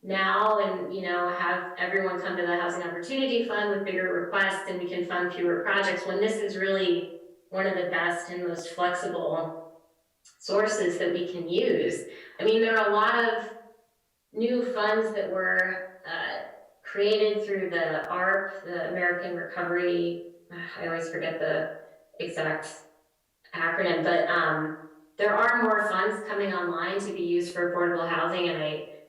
now and have everyone come to the Housing Opportunity Fund with bigger requests, and we can fund fewer projects, when this is really one of the best and most flexible sources that we can use. I mean, there are a lot of new funds that were created through the ARP, the American Recovery, I always forget the exact acronym, but there are more funds coming online to be used for affordable housing, and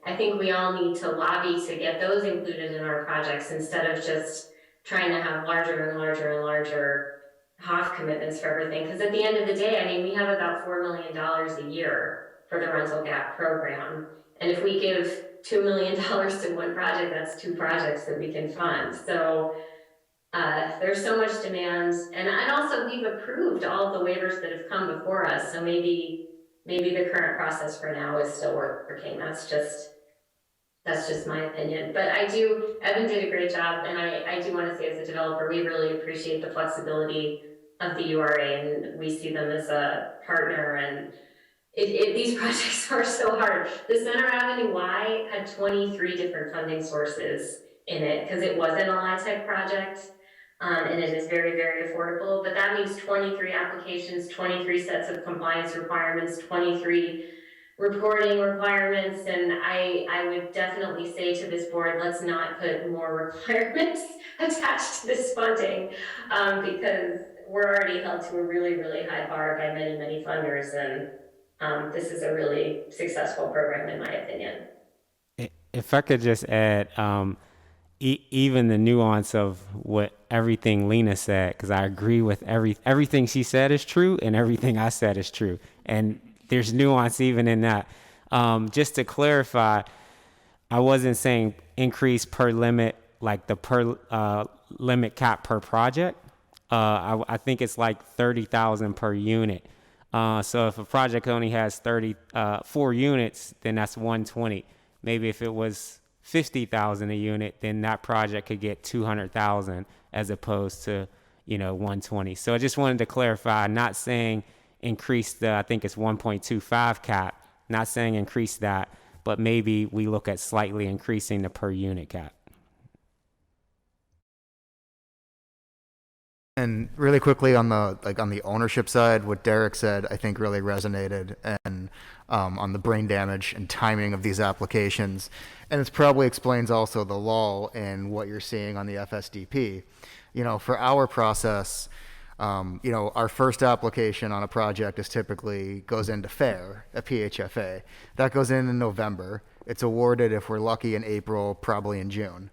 I think we all need to lobby to get those included in our projects instead of just trying to have larger and larger and larger HOF commitments for everything. Because at the end of the day, I mean, we have about $4 million a year for the rental gap program. And if we give $2 million to one project, that's 2 projects that we can fund. So there's so much demand. And also we've approved all of the waivers that have come before us. So maybe the current process for now is still working. That's just my opinion. But Evan did a great job. And I do want to say, as a developer, we really appreciate the flexibility of the URA, and we see them as a partner. And these projects are so hard. The Center Avenue Y had 23 different funding sources in it because it wasn't a LIHTC project, and it is very, very affordable. But that means 23 applications, 23 sets of compliance requirements, 23 reporting requirements, and I would definitely say to this board, let's not put more requirements attached to this funding, because we're already held to a really, really high bar by many, many funders, and this is a really successful program in my opinion. If I could just add, even the nuance of what everything Lena said, because I agree with everything she said is true, and everything I said is true, and there's nuance even in that. Just to clarify, I wasn't saying increase per limit, like the per limit cap per project. I think it's like 30,000 per unit. So if a project only has 4 units, then that's 120. Maybe if it was 50,000 a unit, then that project could get 200,000 as opposed to 120. So I just wanted to clarify, not saying increase I think it's 1.25 cap, not saying increase that, but maybe we look at slightly increasing the per unit cap. And really quickly on the ownership side, what Derek said I think really resonated, and on the brain damage and timing of these applications, and it probably explains also the lull in what you're seeing on the FSDP. For our process, our first application on a project is typically goes into FAIR, a PHFA. That goes in November. It's awarded, if we're lucky, in April, probably in June.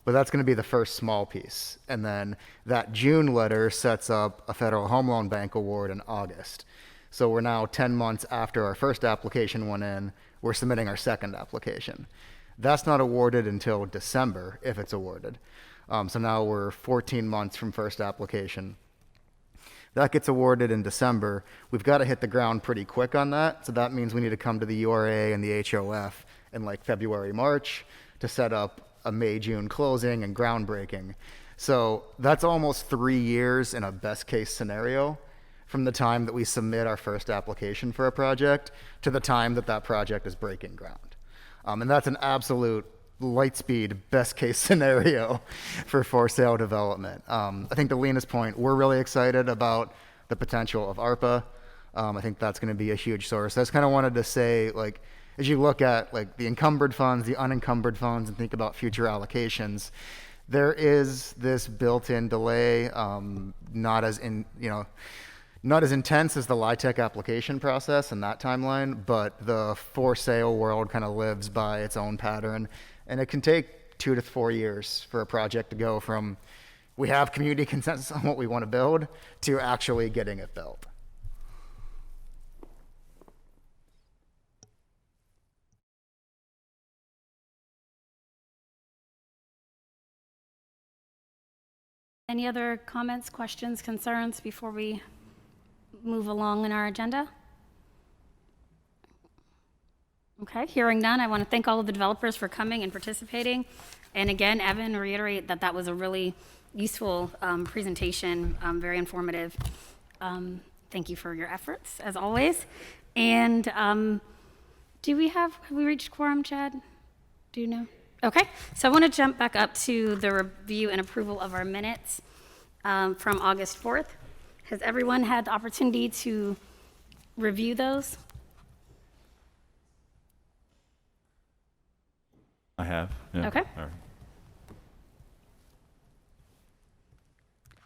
But that's going to be the first small piece. And then that June letter sets up a Federal Home Loan Bank award in August. So we're now 10 months after our first application went in, we're submitting our second application. That's not awarded until December, if it's awarded. So now we're 14 months from first application. That gets awarded in December. We've got to hit the ground pretty quick on that. So that means we need to come to the URA and the HOF in like February, March to set up a May, June closing and groundbreaking. So that's almost 3 years in a best case scenario from the time that we submit our first application for a project to the time that that project is breaking ground. And that's an absolute light speed best case scenario for sale development. I think to Lena's point, we're really excited about the potential of ARPA. I think that's going to be a huge source. I just kind of wanted to say, as you look at like the encumbered funds, the unencumbered funds, and think about future allocations, there is this built-in delay, not as intense as the LIHTC application process and that timeline, but the for sale world kind of lives by its own pattern, and it can take 2 to 4 years for a project to go from we have community consensus on what we want to build to actually getting it built. Any other comments, questions, concerns before we move along in our agenda? Okay, hearing none, I want to thank all of the developers for coming and participating. And again, Evan, reiterate that that was a really useful presentation, very informative. Thank you for your efforts, as always. And have we reached quorum, Chad? Do you know? Okay, so I want to jump back up to the review and approval of our minutes from August 4th. Has everyone had the opportunity to review those? I have. Yeah. Okay. All right.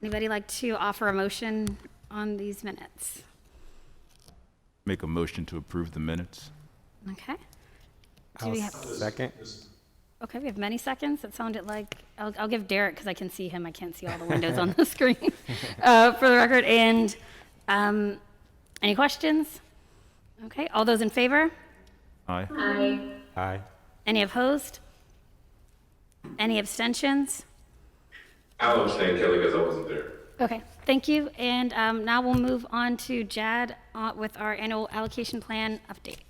Anybody like to offer a motion on these minutes? Make a motion to approve the minutes. Okay. Do we have? Second. Okay, we have many seconds. It sounded like, I'll give Derek, because I can see him. I can't see all the windows on the screen, for the record. And any questions? Okay, all those in favor? Aye. Aye. Aye. Any opposed? Any abstentions? I'll abstain, Kelly, because I wasn't there. Okay, thank you. And now we'll move on to Jad with our annual allocation plan update.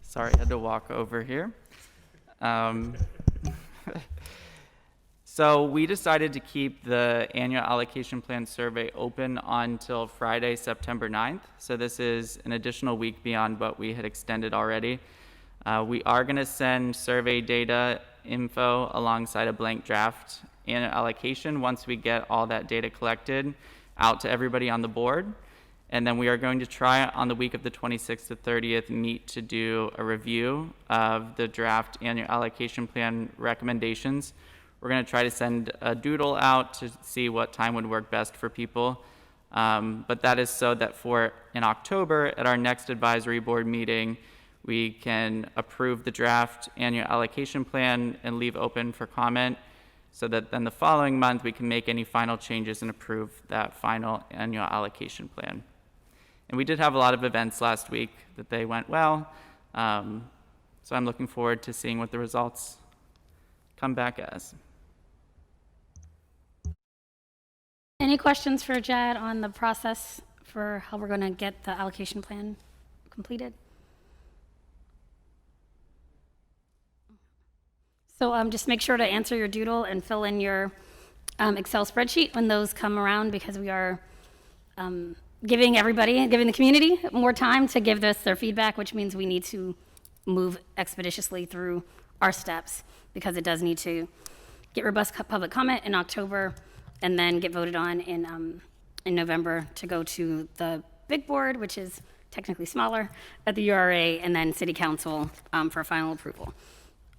Sorry, I had to walk over here. So we decided to keep the annual allocation plan survey open until Friday, September 9th. So this is an additional week beyond what we had extended already. We are going to send survey data info alongside a blank draft annual allocation once we get all that data collected out to everybody on the board. And then we are going to try on the week of the 26th to 30th meet to do a review of the draft annual allocation plan recommendations. We're going to try to send a doodle out to see what time would work best for people. But that is so that in October at our next advisory board meeting, we can approve the draft annual allocation plan and leave open for comment, so that then the following month we can make any final changes and approve that final annual allocation plan. And we did have a lot of events last week that they went well. So I'm looking forward to seeing what the results come back as. Any questions for Jad on the process for how we're going to get the allocation plan completed? So just make sure to answer your doodle and fill in your Excel spreadsheet when those come around, because we are giving the community more time to give us their feedback, which means we need to move expeditiously through our steps, because it does need to get robust public comment in October and then get voted on in November to go to the big board, which is technically smaller, at the URA, and then city council for final approval.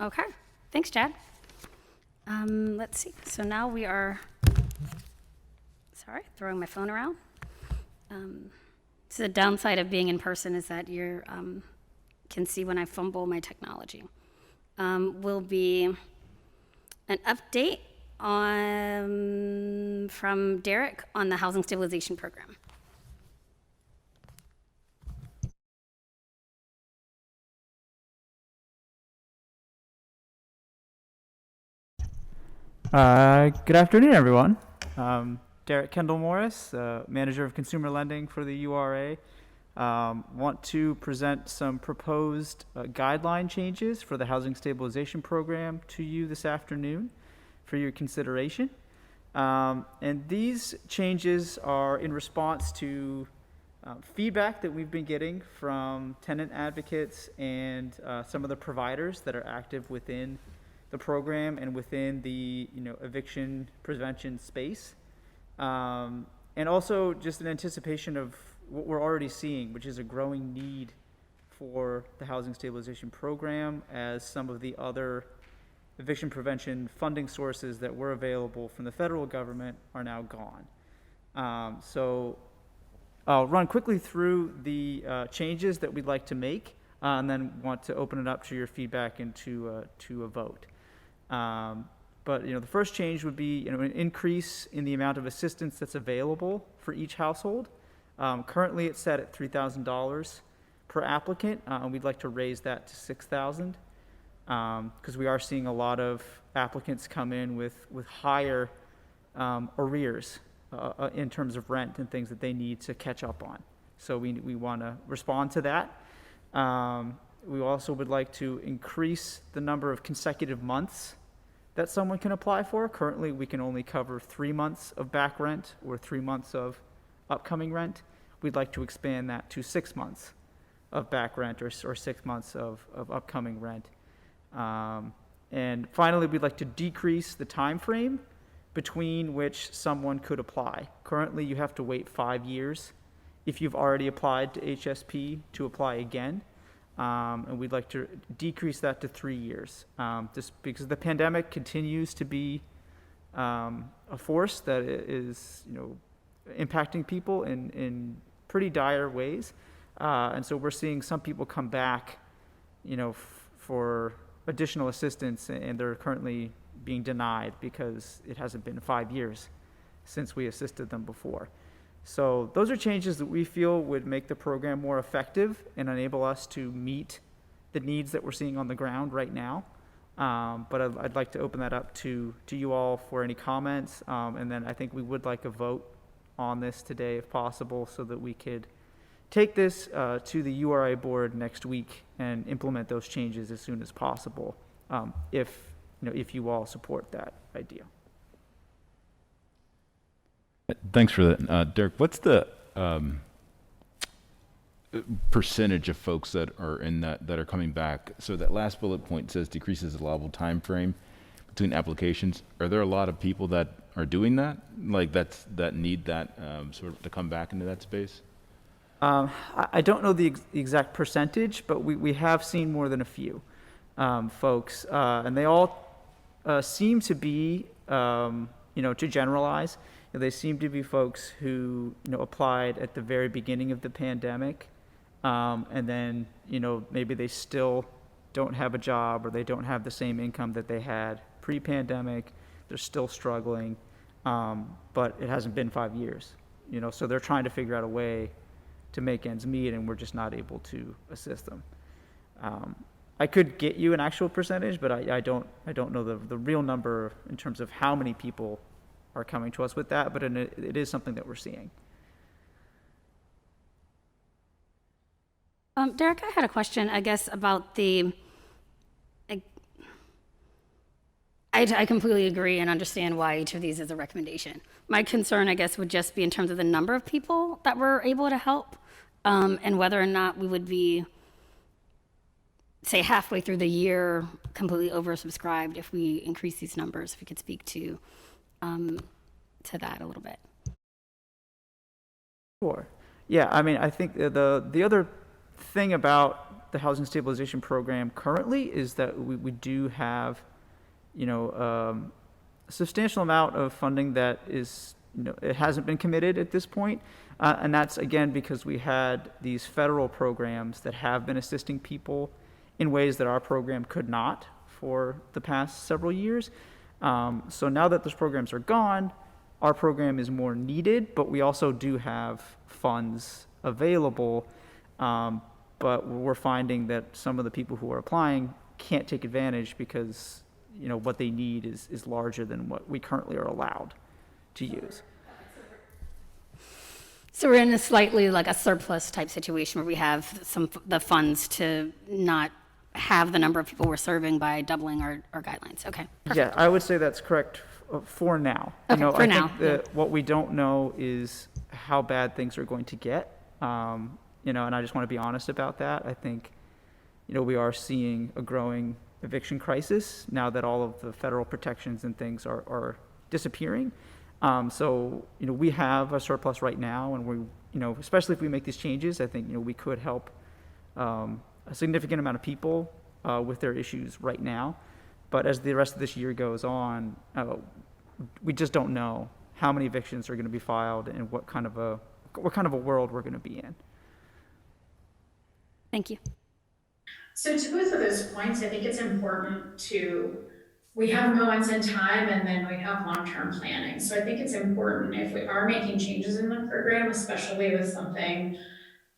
Okay, thanks, Chad. Let's see, so now we are, throwing my phone around. So the downside of being in person is that you can see when I fumble my technology. Will be an update from Derek on the housing stabilization program. Good afternoon, everyone. Derek Kendall Morris, Manager of Consumer Lending for the URA. Want to present some proposed guideline changes for the Housing Stabilization Program to you this afternoon for your consideration. And these changes are in response to feedback that we've been getting from tenant advocates and some of the providers that are active within the program and within the eviction prevention space, and also just in anticipation of what we're already seeing, which is a growing need for the housing stabilization program, as some of the other eviction prevention funding sources that were available from the federal government are now gone. So I'll run quickly through the changes that we'd like to make, and then want to open it up to your feedback and to a vote. But the first change would be an increase in the amount of assistance that's available for each household. Currently, it's set at $3,000 per applicant, and we'd like to raise that to $6,000 because we are seeing a lot of applicants come in with higher arrears in terms of rent and things that they need to catch up on. So we want to respond to that. We also would like to increase the number of consecutive months that someone can apply for. Currently, we can only cover 3 months of back rent or 3 months of upcoming rent. We'd like to expand that to 6 months of back rent or 6 months of upcoming rent. And finally, we'd like to decrease the time frame between which someone could apply. Currently, you have to wait 5 years if you've already applied to HSP to apply again. And we'd like to decrease that to 3 years, just because the pandemic continues to be a force that is, impacting people in pretty dire ways. And so we're seeing some people come back, for additional assistance, and they're currently being denied because it hasn't been 5 years since we assisted them before. So those are changes that we feel would make the program more effective and enable us to meet the needs that we're seeing on the ground right now. But I'd like to open that up to you all for any comments. And then I think we would like a vote on this today if possible, so that we could take this to the URA board next week and implement those changes as soon as possible, if you all support that idea. Thanks for that, Derek. What's the percentage of folks that are in that are coming back? So that last bullet point says decreases the allowable time frame between applications. Are there a lot of people that are doing that, like that need that sort of to come back into that space? I don't know the exact percentage, but we have seen more than a few folks, and they all seem to be, to generalize, they seem to be folks who applied at the very beginning of the pandemic, and then maybe they still don't have a job, or they don't have the same income that they had pre-pandemic. They're still struggling, but it hasn't been 5 years, so they're trying to figure out a way to make ends meet, and we're just not able to assist them. I could get you an actual percentage, but I don't know the real number in terms of how many people are coming to us with that, but it is something that we're seeing. Derek, I had a question, I guess, about I completely agree and understand why each of these is a recommendation. My concern, I guess, would just be in terms of the number of people that we're able to help, and whether or not we would be, say, halfway through the year completely oversubscribed if we increase these numbers. If we could speak to that a little bit. Sure. Yeah, I mean, I think the other thing about the housing stabilization program currently is that we do have, a substantial amount of funding that is, it hasn't been committed at this point. And that's, again, because we had these federal programs that have been assisting people in ways that our program could not for the past several years. So now that those programs are gone, our program is more needed, but we also do have funds available. But we're finding that some of the people who are applying can't take advantage because, what they need is larger than what we currently are allowed to use. So we're in a slightly like a surplus type situation where we have the funds to not have the number of people we're serving by doubling our guidelines. Okay. Perfect. Yeah, I would say that's correct for now. Okay, for I now. think that what we don't know is how bad things are going to get. And I just want to be honest about that. I think, we are seeing a growing eviction crisis now that all of the federal protections and things are disappearing. So, we have a surplus right now, and we, especially if we make these changes, I think, we could help a significant amount of people with their issues right now. But as the rest of this year goes on, we just don't know how many evictions are going to be filed and what kind of a world we're going to be in. Thank you. So to both of those points, I think it's important we have moments in time and then we have long-term planning. So I think it's important if we are making changes in the program, especially with something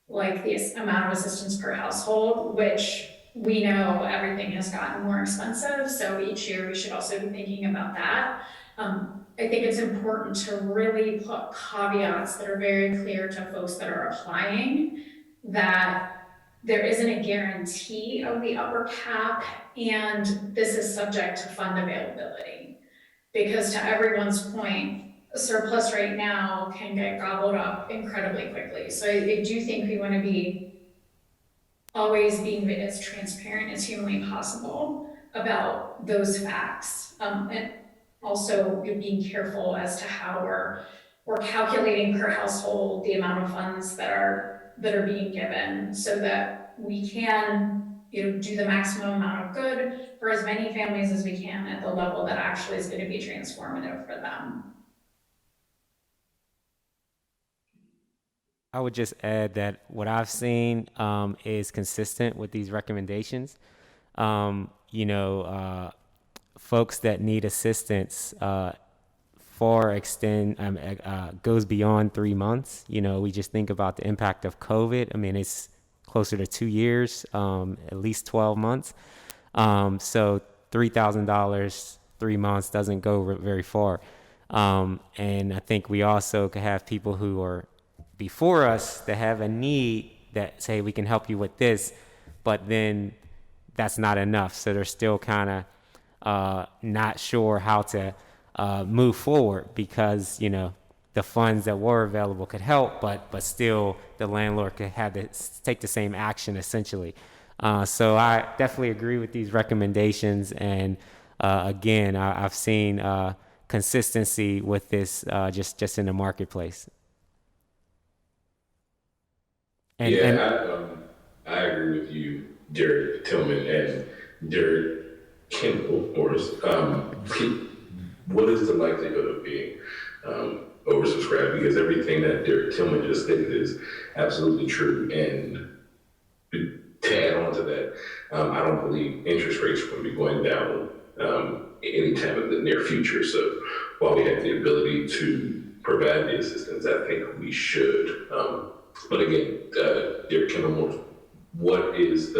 like the amount of assistance per household, which we know everything has gotten more expensive. So each year we should also be thinking about that. I think it's important to really put caveats that are very clear to folks that are applying, that there isn't a guarantee of the upper cap, and this is subject to fund availability. Because to everyone's point, a surplus right now can get gobbled up incredibly quickly. So I do think we want to be always being as transparent as humanly possible about those facts. And also being careful as to how we're calculating per household the amount of funds that are being given, so that we can, do the maximum amount of good for as many families as we can at the level that actually is going to be transformative for them. I would just add that what I've seen is consistent with these recommendations. Folks that need assistance goes beyond 3 months. We just think about the impact of COVID. I mean, it's closer to 2 years, at least 12 months. So $3,000, 3 months doesn't go very far. And I think we also could have people who are before us that have a need that say, we can help you with this, but then that's not enough. So they're still kind of not sure how to move forward because, the funds that were available could help, but still the landlord could have to take the same action essentially. So I definitely agree with these recommendations. And again, I've seen consistency with this just in the marketplace. I agree with you, Derek Tillman and Derek Kendall Morris. What is the likelihood of being oversubscribed? Because everything that Derek Tillman just stated is absolutely true. And to add on to that, I don't believe interest rates are going to be going down anytime in the near future. So while we have the ability to provide the assistance, I think we should. But again, Derek Kendall Morris, what is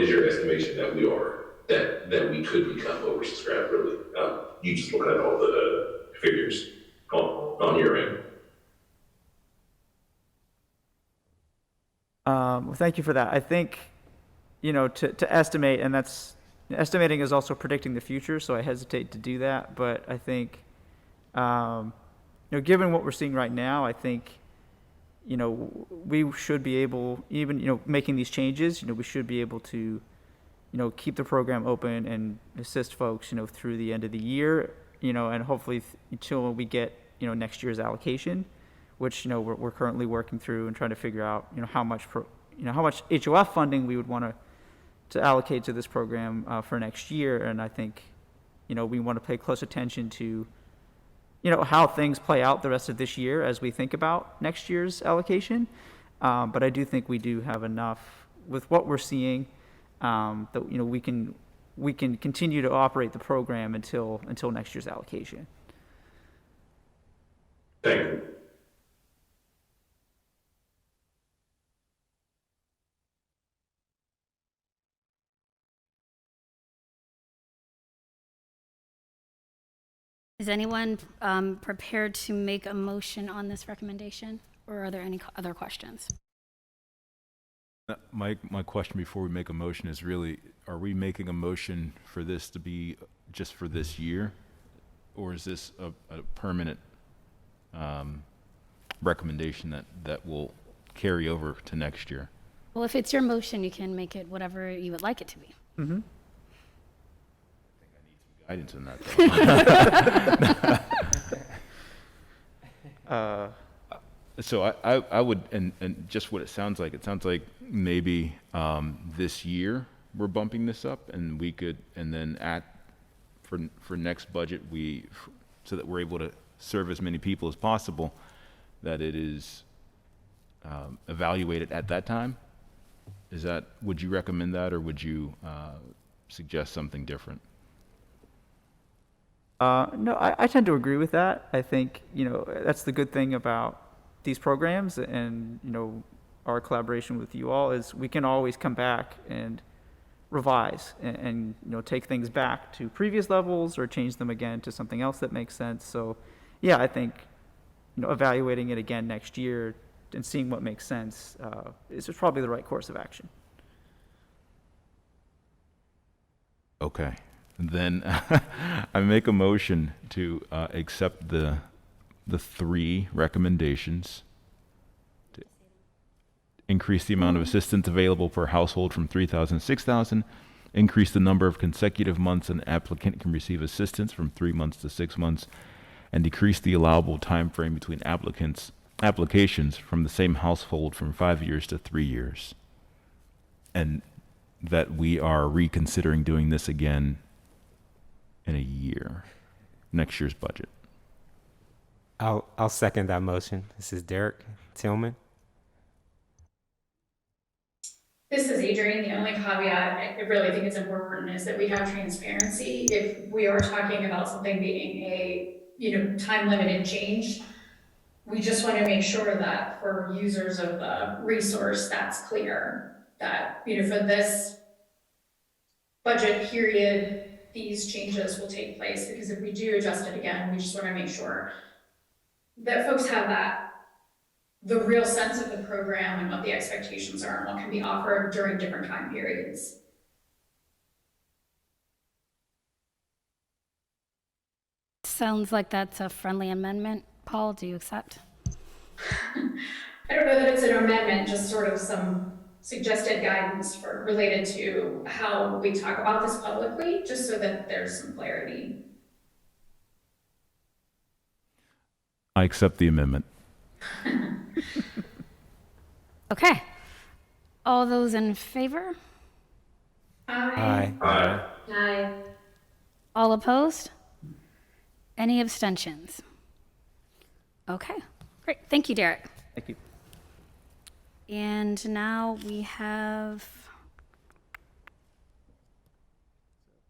your estimation that we could become oversubscribed, really? You just look at all the figures on your end. Well, thank you for that. I think, to estimate, and estimating is also predicting the future, so I hesitate to do that. But I think, given what we're seeing right now, I think, we should be able, even, making these changes, we should be able to, keep the program open and assist folks, through the end of the year, and hopefully until we get, next year's allocation, which, we're currently working through and trying to figure out, how much HOF funding we would want to allocate to this program for next year. And I think, we want to pay close attention to, how things play out the rest of this year as we think about next year's allocation. But I do think we do have enough with what we're seeing that, we can continue to operate the program until next year's allocation. Thank you. Is anyone prepared to make a motion on this recommendation, or are there any other questions? My question before we make a motion is really, are we making a motion for this to be just for this year, or is this a permanent recommendation that will carry over to next year? Well, if it's your motion, you can make it whatever you would like it to be. Mm-hmm. Guidance in that. Though. So I would, and just what it sounds like maybe this year we're bumping this up, and we could, and then for next budget, so that we're able to serve as many people as possible, that it is evaluated at that time. Would you recommend that, or would you suggest something different? No, I tend to agree with that. I think, that's the good thing about these programs and, our collaboration with you all is we can always come back and revise and take things back to previous levels or change them again to something else that makes sense. So, yeah, I think, evaluating it again next year and seeing what makes sense is probably the right course of action. Okay. Then I make a motion to accept the three recommendations to increase the amount of assistance available per household from 3,000 to 6,000, increase the number of consecutive months an applicant can receive assistance from 3 months to 6 months, and decrease the allowable time frame between applications from the same household from 5 years to 3 years. And that we are reconsidering doing this again in a year, next year's budget. I'll second that motion. This is Derek Tillman. This is Adrienne. The only caveat I really think it's important is that we have transparency. If we are talking about something being a, time limited change, we just want to make sure that for users of the resource, that's clear that, for this budget period, these changes will take place, because if we do adjust it again, we just want to make sure that folks have the real sense of the program and what the expectations are and what can be offered during different time periods. Sounds like that's a friendly amendment. Paul, do you accept? I don't know that it's an amendment, just sort of some suggested guidance related to how we talk about this publicly, just so that there's some clarity. I accept the amendment. Okay. All those in favor? Aye. Aye. Aye. All opposed? Any abstentions? Okay, great. Thank you, Derek. Thank you. And now we have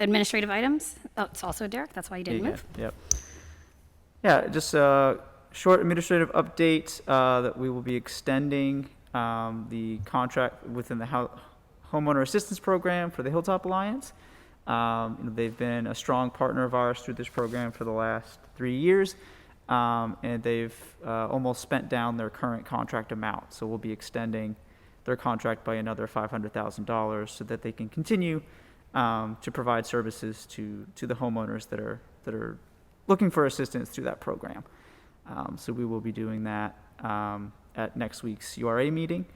administrative items. Oh, it's also Derek. That's why you didn't move. Yep. Yeah, just a short administrative update that we will be extending the contract within the homeowner assistance program for the Hilltop Alliance. They've been a strong partner of ours through this program for the last 3 years, and they've almost spent down their current contract amount. So we'll be extending their contract by another $500,000 so that they can continue to provide services to the homeowners that are looking for assistance through that program. So we will be doing that at next week's URA meeting.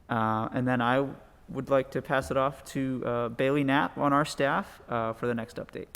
And then I would like to pass it off to Bailey Knapp on our staff for the next update.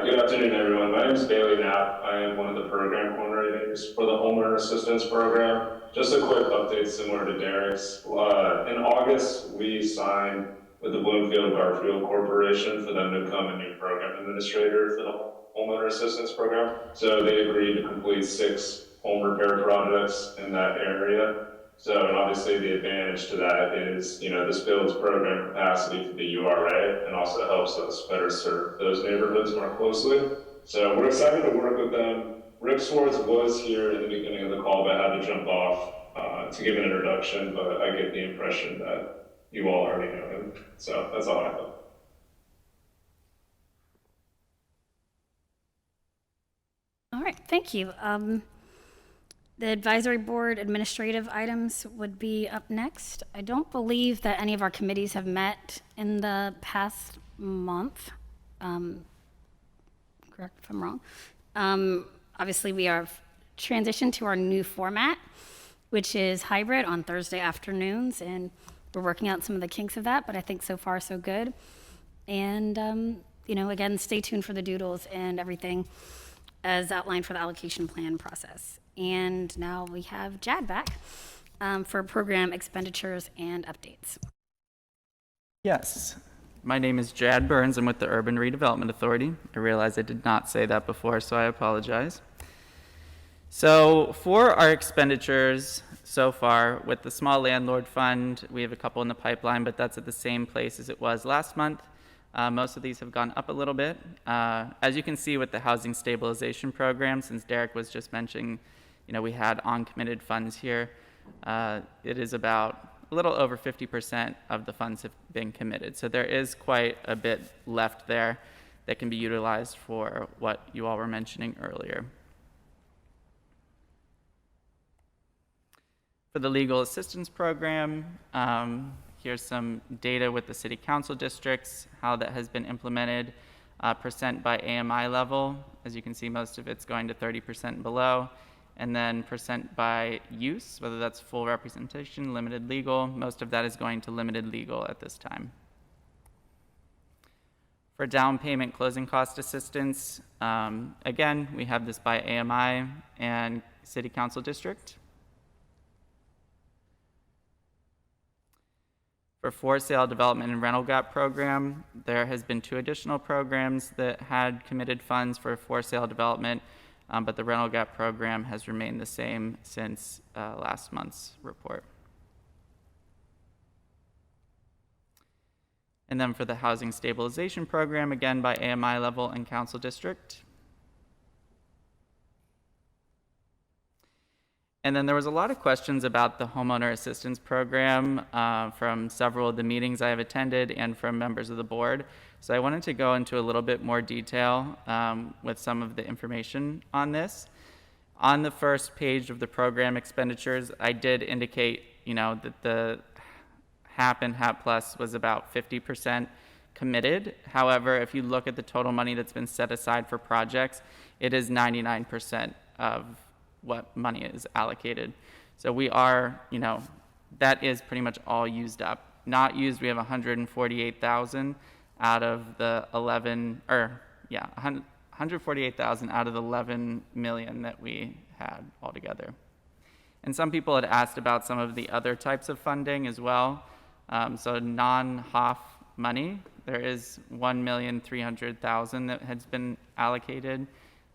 Good afternoon, everyone. My name is Bailey Knapp. I am one of the program coordinators for the Homeowner Assistance Program. Just a quick update similar to Derek's. In August, we signed with the Bloomfield Garfield Corporation for them to become a new program administrator for the Homeowner Assistance Program. So they agreed to complete 6 home repair projects in that area. So, and obviously the advantage to that is, this builds program capacity for the URA and also helps us better serve those neighborhoods more closely. So we're excited to work with them. Rick Swartz was here in the beginning of the call, but had to jump off to give an introduction, but I get the impression that you all already know him. So that's all I have. All right, thank you. The advisory board administrative items would be up next. I don't believe that any of our committees have met in the past month. Correct if I'm wrong. Obviously, we are transitioned to our new format. which is hybrid on Thursday afternoons, and we're working out some of the kinks of that, but I think so far so good. And, again, stay tuned for the doodles and everything as outlined for the allocation plan process. And now we have Jad back for program expenditures and updates. Yes. My name is Jad Burns. I'm with the Urban Redevelopment Authority. I realize I did not say that before, so I apologize. So for our expenditures so far, with the small landlord fund, we have a couple in the pipeline, but that's at the same place as it was last month. Most of these have gone up a little bit. As you can see with the housing stabilization program, since Derek was just mentioning, we had uncommitted funds here. It is about a little over 50% of the funds have been committed. So there is quite a bit left there that can be utilized for what you all were mentioning earlier. For the legal assistance program, here's some data with the city council districts, how that has been implemented, percent by AMI level. As you can see, most of it's going to 30% and below. And then percent by use, whether that's full representation, limited legal, most of that is going to limited legal at this time. For down payment closing cost assistance, again, we have this by AMI and city council district. For for sale development and rental gap program, there has been 2 additional programs that had committed funds for sale development, but the rental gap program has remained the same since last month's report. And then for the housing stabilization program, again by AMI level and council district. And then there was a lot of questions about the homeowner assistance program from several of the meetings I have attended and from members of the board. So I wanted to go into a little bit more detail with some of the information on this. On the first page of the program expenditures, I did indicate, that the HAP and HAP Plus was about 50% committed. However, if you look at the total money that's been set aside for projects, it is 99% of what money is allocated. So we are, that is pretty much all used up. Not used, we have 148,000 out of the 148,000 out of the 11 million that we had altogether. And some people had asked about some of the other types of funding as well. So non-HOF money, there is 1,300,000 that has been allocated.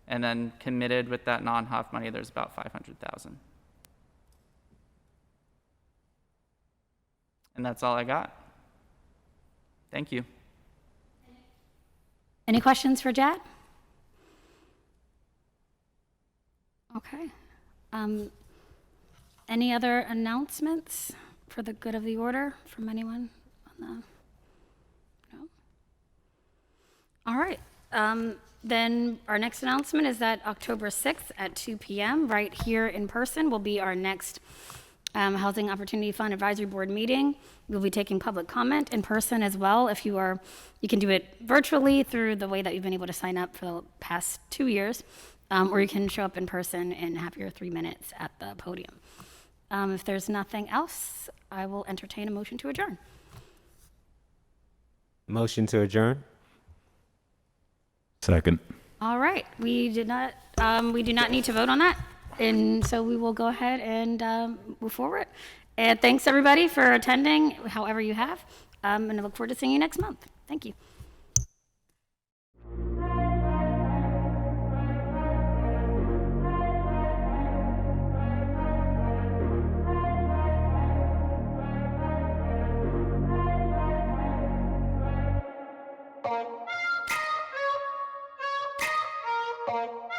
And then committed with that non-HOF money, there's about 500,000. And that's all I got. Thank you. Any questions for Jad? Okay. Any other announcements for the good of the order from anyone on the? No? All right. Then our next announcement is that October 6th at 2 p.m. right here in person will be our next Housing Opportunity Fund Advisory Board meeting. We'll be taking public comment in person as well. If you can do it virtually through the way that you've been able to sign up for the past 2 years, or you can show up in person and have your 3 minutes at the podium. If there's nothing else, I will entertain a motion to adjourn. Motion to adjourn. Second. All right, we do not need to vote on that, and so we will go ahead and move forward. And thanks everybody for attending, however you have, and I look forward to seeing you next month. Thank you. Bye.